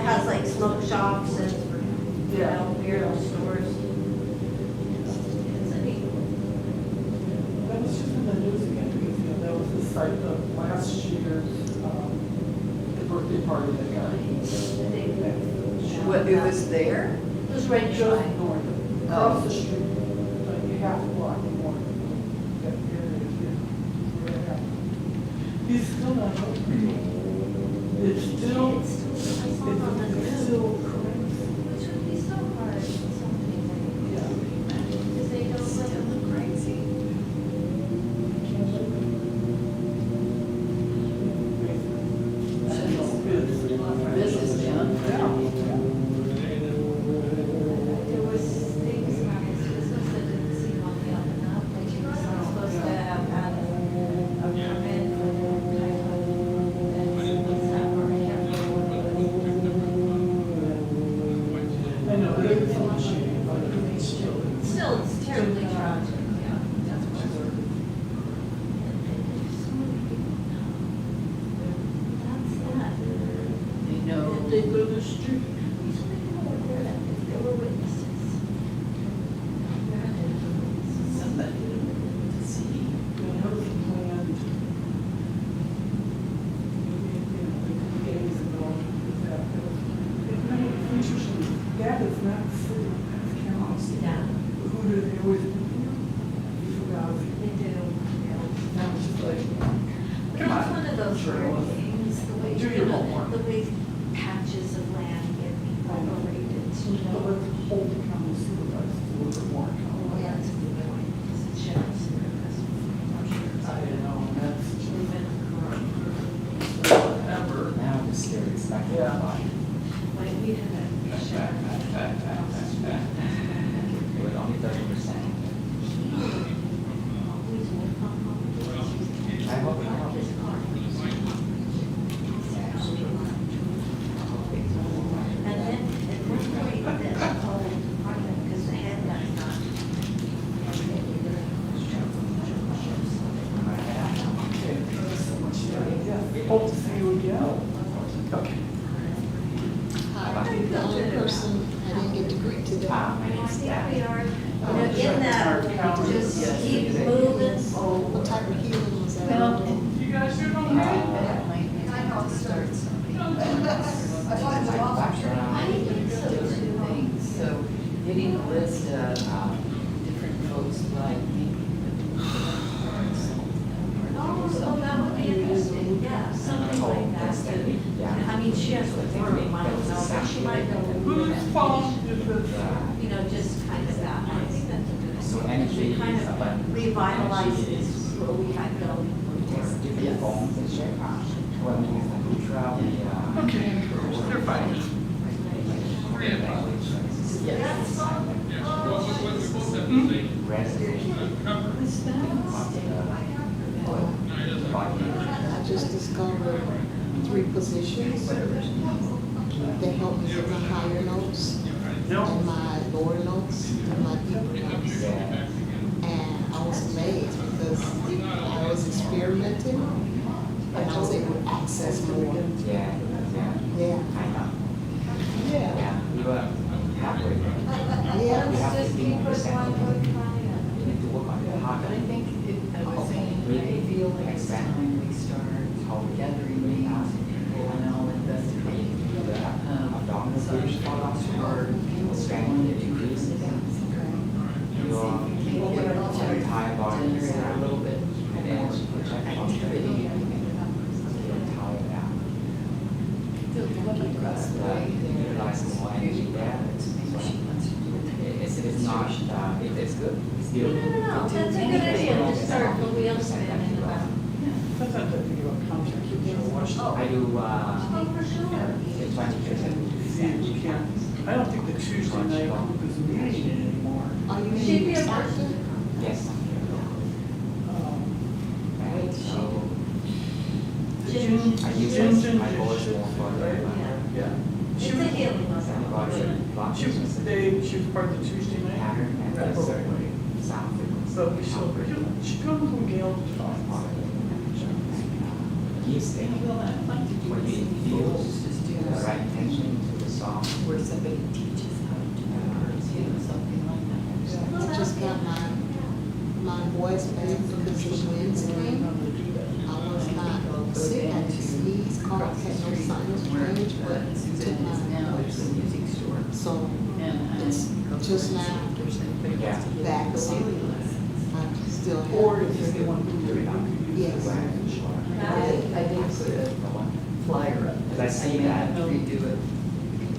Speaker 4: has like smoke shops and, you know, weird stores. It's a neat.
Speaker 11: That was just in the news again, because, you know, that was the site of last year's, the birthday party that got.
Speaker 6: What, it was there?
Speaker 4: It was right
Speaker 11: Just
Speaker 4: behind.
Speaker 11: north of, across the street, like you have to block more. That area here, where it happened. He's still not open. It's still,
Speaker 4: I saw it on the
Speaker 11: it's
Speaker 4: news.
Speaker 11: still crazy.
Speaker 4: Which would be so hard in some people.
Speaker 11: Yeah.
Speaker 4: Because they don't let them look crazy.
Speaker 6: Business, yeah.
Speaker 4: There was things about his business that didn't seem on the up and up. Like he was not supposed to have had a permit for kind of, and what's that word?
Speaker 11: I know, but there's so much shooting, but it's still.
Speaker 4: Still, it's terribly tragic, yeah. That's for sure. And there's so many people now. That's that.
Speaker 6: They know.
Speaker 4: And they go to the street. These people were there that they were witnesses.
Speaker 6: Somebody to see.
Speaker 11: That is not city, that's county.
Speaker 4: Yeah.
Speaker 11: Who do they always, you forgot,
Speaker 4: They do, yeah.
Speaker 11: that was just like,
Speaker 4: But it's one of those weird things, the way,
Speaker 11: Do your homework.
Speaker 4: the way patches of land get overrated, you
Speaker 11: but
Speaker 4: know.
Speaker 11: let's hold the county supervisor to look at Warren County.
Speaker 4: Oh, yeah, it's a good point, because the sheriff's there, that's our sheriff's.
Speaker 11: I don't know, that's
Speaker 4: We've been corrupt
Speaker 11: forever.
Speaker 14: Now I'm just scared it's not gonna fly.
Speaker 4: when we had a sheriff.
Speaker 14: It was only 30%.
Speaker 4: Always work on competitions.
Speaker 14: I hope it
Speaker 4: Park
Speaker 14: helps.
Speaker 4: his car. And then, at one point, the whole department, because the head got not.
Speaker 11: Okay, so much, yeah, hope to No. Okay.
Speaker 9: I'm the only person I didn't get to greet today.
Speaker 14: My name's Gabby.
Speaker 4: We are, in that, just keep moving.
Speaker 9: What type of healing was that?
Speaker 11: You guys hear about that?
Speaker 7: Different things, so getting a list of different folks like maybe.
Speaker 4: Oh, that would be interesting, yeah, something like that. I mean, she has the word, I don't know, but she might know.
Speaker 11: Whose phone is this?
Speaker 4: You know, just kind of that, I think that's a good.
Speaker 14: So anything
Speaker 4: Kind
Speaker 14: is
Speaker 4: of
Speaker 14: about
Speaker 4: revitalizes what we had going.
Speaker 14: different forms and share. When we use the Ultra, we
Speaker 11: Okay, they're fine.
Speaker 9: I just discovered 3 positions that help me with my higher notes and my lower notes and my deeper notes. And I was amazed because I was experimenting and I was able to access more.
Speaker 14: Yeah.
Speaker 9: Yeah.
Speaker 14: I know.
Speaker 9: Yeah.
Speaker 14: Yeah, we were halfway there. We
Speaker 9: Yeah.
Speaker 14: have to be more receptive. We need to work on the heart.
Speaker 7: But I think I was saying, I feel like it's time we start gathering meetings and all investigating the abdominal surge or people struggling to decrease your entire body a little bit and then check activity and get tired out. Utilize more energy there. It's not, it's good. It's still.
Speaker 4: No, that's a good idea, to start the wheel spinning about.
Speaker 11: Sometimes I think about contracts, you know, watch the.
Speaker 14: I do,
Speaker 4: Oh, for sure.
Speaker 14: 20%.
Speaker 11: See if you can. I don't think the Tuesday night group is meeting anymore.
Speaker 9: Are you
Speaker 4: She'd be
Speaker 9: in
Speaker 4: a
Speaker 9: Stockton?
Speaker 4: person.
Speaker 14: Yes. Right, so I use this, my voice more for the,
Speaker 11: Yeah.
Speaker 4: It's a healing muscle.
Speaker 11: She was part of the Tuesday night.
Speaker 14: pattern and
Speaker 11: Right.
Speaker 14: the certain sound frequency.
Speaker 11: So she comes from Gail to talk.
Speaker 14: Keeps thinking, when you feel the right intention to the song,
Speaker 7: Where somebody teaches how to do it, something like that.
Speaker 9: I just got my voice back because the winds came. I was not sick, I just sneezed, cough, had no sinus drainage, but took my voice.
Speaker 7: Music store.
Speaker 9: So
Speaker 7: And
Speaker 9: it's just now
Speaker 14: yeah.
Speaker 9: back going. I still
Speaker 11: Or
Speaker 9: have,
Speaker 11: is there one who?
Speaker 9: yes.
Speaker 7: I did put a flyer up.
Speaker 14: Because I see that.
Speaker 7: Redo it.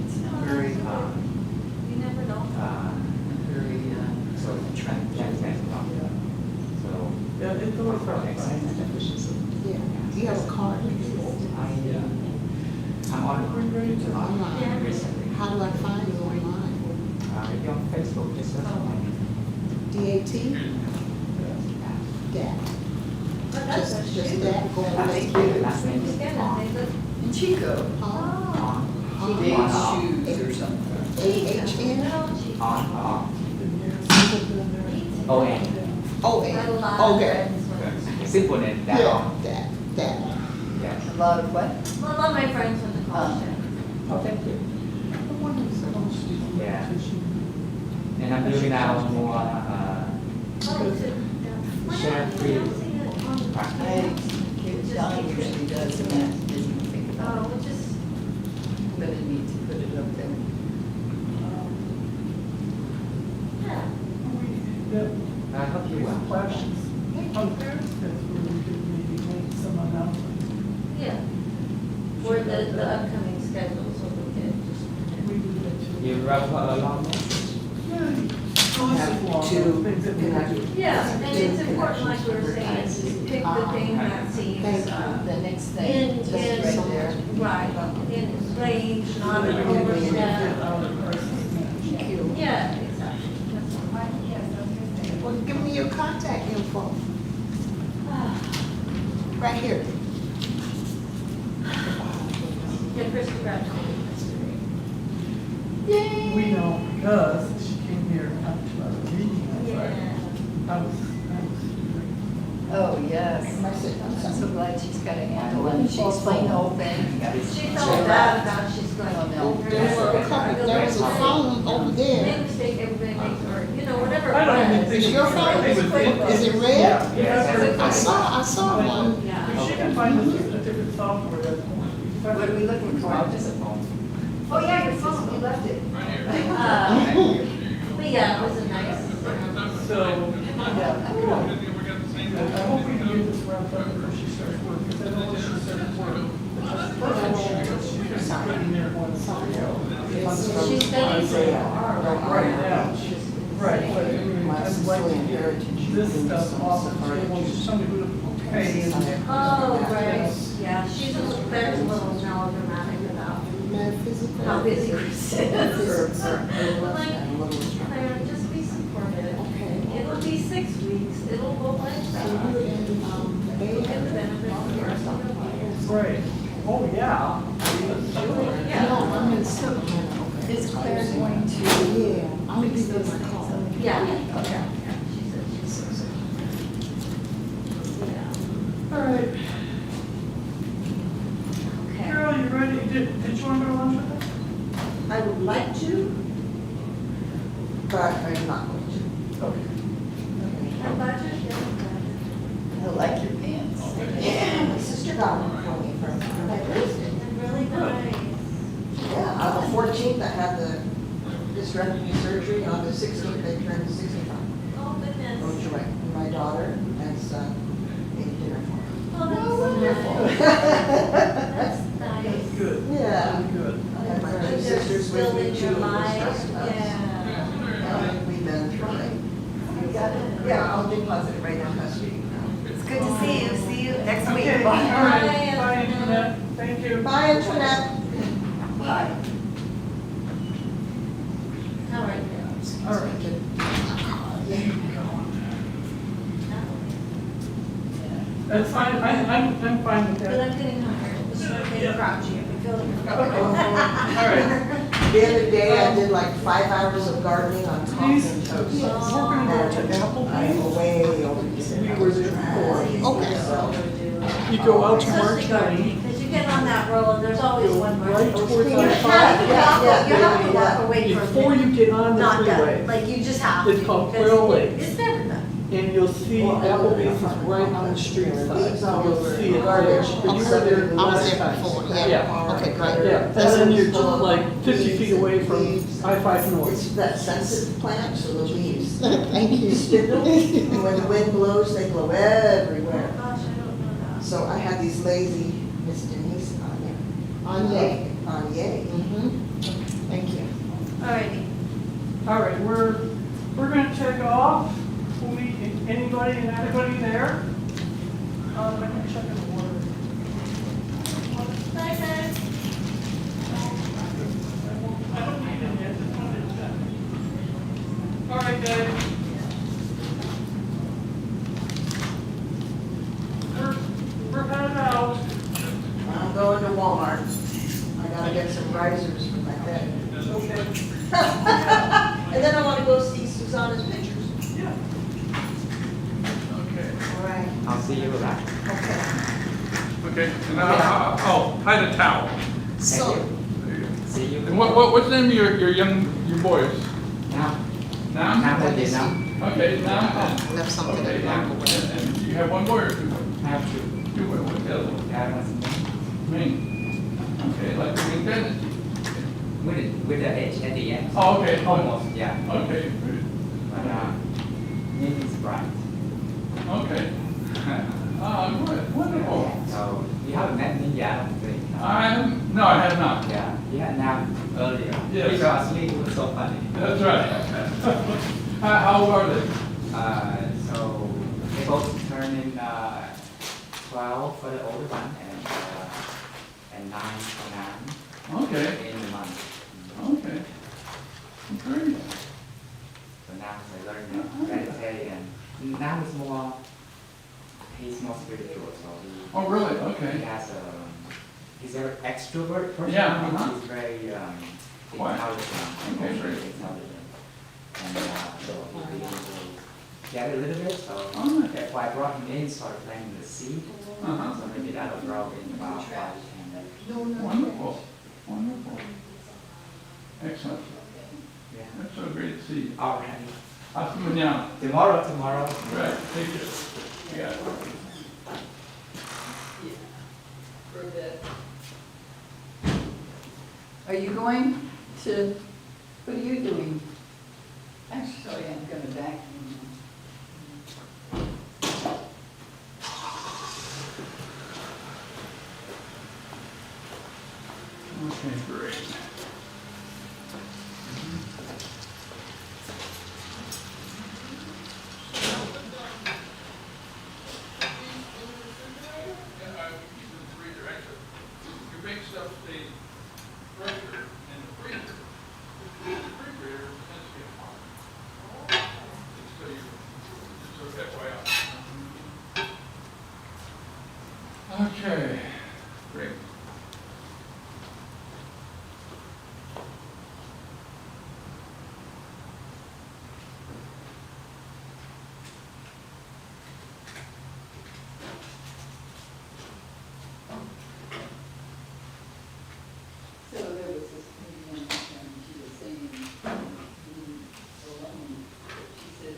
Speaker 7: It's not very,
Speaker 4: You never know.
Speaker 7: very,
Speaker 14: So, transcendental. So,
Speaker 11: Yeah, it's always
Speaker 14: for
Speaker 11: hard.
Speaker 14: excitement and efficiency.
Speaker 9: Yeah. You have a card?
Speaker 14: I'm on
Speaker 9: Online.
Speaker 14: recently.
Speaker 9: How do I find you online?
Speaker 14: Maybe on Facebook, just search for me.
Speaker 9: DAT? DAT. Just DAT going on
Speaker 14: Thank you.
Speaker 9: Facebook.
Speaker 14: Last name is on.
Speaker 7: in Chico.
Speaker 9: Huh?
Speaker 7: Big shoes or something.
Speaker 9: AHN?
Speaker 14: On. O-N.
Speaker 9: Oh,
Speaker 4: Got a
Speaker 9: A.
Speaker 4: lot of
Speaker 9: Okay.
Speaker 4: friends with-
Speaker 14: Simple name, that
Speaker 9: Yeah,
Speaker 14: on.
Speaker 9: that.
Speaker 14: Yes.
Speaker 7: A lot of what?
Speaker 4: Well, a lot of my friends went to college there.
Speaker 14: Oh, thank you.
Speaker 11: I wonder if someone should do
Speaker 14: Yeah.
Speaker 11: meditation.
Speaker 14: And I'm doing now more,
Speaker 4: Oh, is it?
Speaker 14: share free
Speaker 7: I,
Speaker 14: practice.
Speaker 7: Don usually does, and that didn't even think about
Speaker 4: Oh,
Speaker 7: it,
Speaker 4: we'll just,
Speaker 7: but I need to put it up there.
Speaker 4: yeah.
Speaker 11: That
Speaker 14: I hope you will.
Speaker 11: flashes. On Paris, that's where we could maybe make some announcements.
Speaker 4: Yeah. Or the upcoming schedule, so we can just.
Speaker 11: We do that too.
Speaker 14: You wrote a lot more?
Speaker 4: Yeah, and it's important, like we were saying, is to pick the thing that seems,
Speaker 7: The next thing, just right there.
Speaker 4: right, in range, not an overstep. Yeah, exactly.
Speaker 9: Well, give me your contact info. Right here.
Speaker 4: Yeah, Chris, congratulations. Yay!
Speaker 11: We know because she came here after our meeting.
Speaker 4: Yeah.
Speaker 11: I was.
Speaker 7: Oh, yes. I'm so glad she's got a handle on it.
Speaker 6: She explained the whole thing.
Speaker 14: That is.
Speaker 4: She felt bad about she's going to
Speaker 6: no.
Speaker 9: There was a phone over there.
Speaker 4: Make mistake, everybody makes, or, you know, whatever.
Speaker 11: I don't even
Speaker 4: it
Speaker 11: think
Speaker 9: Is
Speaker 4: was.
Speaker 9: your
Speaker 11: I
Speaker 9: phone,
Speaker 11: think it's quick.
Speaker 9: is it red?
Speaker 11: Yeah.
Speaker 14: Yes.
Speaker 9: I saw one.
Speaker 11: If she can find us a different software, that's.
Speaker 6: What are we looking for?
Speaker 14: Just a phone.
Speaker 4: Oh, yeah, your phone, you left it. But yeah, it was a nice.
Speaker 11: So, yeah, good. I hope we can get this wrapped up before she starts work, because I don't want she starts work. She's just sitting there going, sorry.
Speaker 4: She's studying
Speaker 11: Right now, right, but I mean, I'd like to get this stuff off the table, somebody would pay and.
Speaker 4: Oh, right, yeah, she's a little, there's a little melodramatic about
Speaker 9: Metaphysical.
Speaker 4: how busy Chris is.
Speaker 9: And
Speaker 4: Like, Claire, just be supportive.
Speaker 9: Okay.
Speaker 4: It'll be 6 weeks, it'll go like that. We'll get the benefits of the rest of the life.
Speaker 11: Right, oh, yeah.
Speaker 4: Yeah.
Speaker 9: I'm in Sacramento.
Speaker 6: Is Claire going to?
Speaker 9: Yeah, I'll give you a call.
Speaker 4: Yeah, okay. She said she's. Yeah.
Speaker 11: All right,
Speaker 4: Okay.
Speaker 11: Carol, you ready? Did you want to go to lunch with us?
Speaker 15: I would like to, but I'm not going to.
Speaker 11: Okay.
Speaker 4: Her budget,
Speaker 6: I like your pants.
Speaker 15: Yeah, my sister got one for me from my birthday.
Speaker 4: they're really nice.
Speaker 15: Yeah, on the 14th, I had the hysterectomy surgery, and on the 16th, they turned 65.
Speaker 4: Oh, goodness.
Speaker 15: Rose away. And my daughter and son ate dinner for me.
Speaker 4: Oh, that's
Speaker 15: Wonderful.
Speaker 4: nice. That's nice.
Speaker 11: That's good.
Speaker 15: Yeah.
Speaker 11: That's good.
Speaker 15: I had my
Speaker 4: Like
Speaker 15: two
Speaker 4: they're
Speaker 15: sisters
Speaker 4: still
Speaker 15: with me
Speaker 4: in
Speaker 15: too.
Speaker 4: your
Speaker 15: and we
Speaker 4: life,
Speaker 15: stuck to us.
Speaker 4: yeah.
Speaker 15: And we've been trying. Yeah, I'll deposit it right now, custody.
Speaker 6: It's good to see you. See you next week.
Speaker 11: Okay, all right, bye, Antoinette, thank you.
Speaker 15: Bye, Antoinette.
Speaker 11: Bye.
Speaker 4: All right.
Speaker 11: All right. That's fine, I'm fine with
Speaker 4: But
Speaker 11: that.
Speaker 4: I'm getting hungry. It's getting grouchy. I can feel it.
Speaker 11: All right.
Speaker 15: The other day, I did like 5 hours of gardening on coffee and toast.
Speaker 11: We're gonna go to
Speaker 15: I'm
Speaker 11: Applebee's.
Speaker 15: way over there.
Speaker 11: We were there before.
Speaker 15: Okay.
Speaker 11: You go out to
Speaker 4: Especially
Speaker 11: March
Speaker 4: gardening, because you get on that roll and there's always one more.
Speaker 11: right towards
Speaker 4: You
Speaker 11: our
Speaker 4: have
Speaker 11: farm.
Speaker 4: to walk, you have to walk away from
Speaker 11: Before
Speaker 4: it.
Speaker 11: you get on the
Speaker 4: Not
Speaker 11: freeway,
Speaker 4: done, like you just have to.
Speaker 11: It's called
Speaker 4: because
Speaker 11: Quail Lakes.
Speaker 4: It's never done.
Speaker 11: and you'll see Applebee's is right on the street side, so you'll see it there. But you were there the
Speaker 9: I was
Speaker 11: last
Speaker 9: there
Speaker 11: time.
Speaker 9: before,
Speaker 11: Yeah.
Speaker 9: yeah. Okay, great.
Speaker 11: Yeah, and then you're just like 50 feet away from I-5 North.
Speaker 15: It's that sensitive plant, so the leaves
Speaker 9: Thank you.
Speaker 15: spindle, and when the wind blows, they blow everywhere.
Speaker 4: Gosh, I don't know that.
Speaker 15: So I had these lazy Miss Denise on there. Anya.
Speaker 9: Thank you.
Speaker 4: Alrighty.
Speaker 11: All right, we're gonna check off. We'll meet anybody and everybody there. I can check in the water.
Speaker 4: Bye, guys.
Speaker 11: I don't need them yet, just wanted to check. All right, guys. We're headed out.
Speaker 15: I'm going to Walmart. I gotta get some risers for my bed.
Speaker 11: Okay.
Speaker 15: And then I wanna go see Susanna's pictures.
Speaker 11: Yeah. Okay.
Speaker 15: All right.
Speaker 14: I'll see you around.
Speaker 15: Okay.
Speaker 3: Okay, and I'll hide a towel.
Speaker 9: So,
Speaker 3: There you go.
Speaker 14: See you.
Speaker 3: And what's the name of your boys?
Speaker 14: Now.
Speaker 3: Now?
Speaker 14: Now that you know.
Speaker 3: Okay, now.
Speaker 9: left something
Speaker 3: Okay,
Speaker 9: in the back away.
Speaker 3: and you have one boy or two?
Speaker 14: I have to.
Speaker 3: Two boys, what's the other one?
Speaker 14: That was
Speaker 3: Maine. Okay, like the Maine tennis.
Speaker 14: with the H at the end.
Speaker 3: Oh, okay.
Speaker 14: Almost, yeah.
Speaker 3: Okay, good.
Speaker 14: But name is Bright.
Speaker 3: Okay. Good, wonderful.
Speaker 14: So you haven't met me yet, I don't think.
Speaker 3: No, I have not.
Speaker 14: Yeah, yeah, now earlier.
Speaker 3: Yes.
Speaker 14: We fell asleep, it was so funny.
Speaker 3: That's right. How old are they?
Speaker 14: So they both turn in 12 for the older one and 9 for now.
Speaker 3: Okay,
Speaker 14: In the month.
Speaker 3: okay. Great.
Speaker 14: So now I learn meditate and now it's more, he's more spiritual, so
Speaker 3: Oh, really?
Speaker 14: he
Speaker 3: Okay.
Speaker 14: has he's an extrovert person.
Speaker 3: Yeah, uh-huh.
Speaker 14: He's very
Speaker 3: Quiet.
Speaker 14: intelligent,
Speaker 3: Okay,
Speaker 14: emotionally
Speaker 3: great.
Speaker 14: intelligent. And so he'll be able to get a little bit, so
Speaker 3: Oh, nice.
Speaker 14: that's why I brought him in, started planting the seed.
Speaker 3: Uh-huh.
Speaker 14: So maybe that'll grow in wildlife and,
Speaker 3: Wonderful, wonderful. Excellent.
Speaker 14: yeah.
Speaker 3: That's so great to see.
Speaker 14: All right.
Speaker 3: Hasta mañana.
Speaker 14: Tomorrow.
Speaker 3: Right, take care. Yeah.
Speaker 6: For a bit. Are you going to, what are you doing? Actually, I'm gonna vacuum.
Speaker 3: Okay, great. Your big stuff stays fresher in the freezer. The refrigerator tends to get hot. So you, just so FYI. Okay, great.
Speaker 6: So there was this comedian, and she was saying, being alone, she says,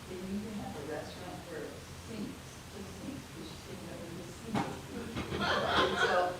Speaker 6: they need to have a restaurant where it sinks, just sinks, because she's thinking of the sink. And so,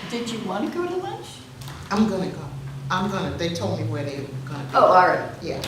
Speaker 6: did you want to go to lunch?
Speaker 15: I'm gonna go. They told me where they were gonna be.
Speaker 6: Oh, all right.
Speaker 15: Yeah.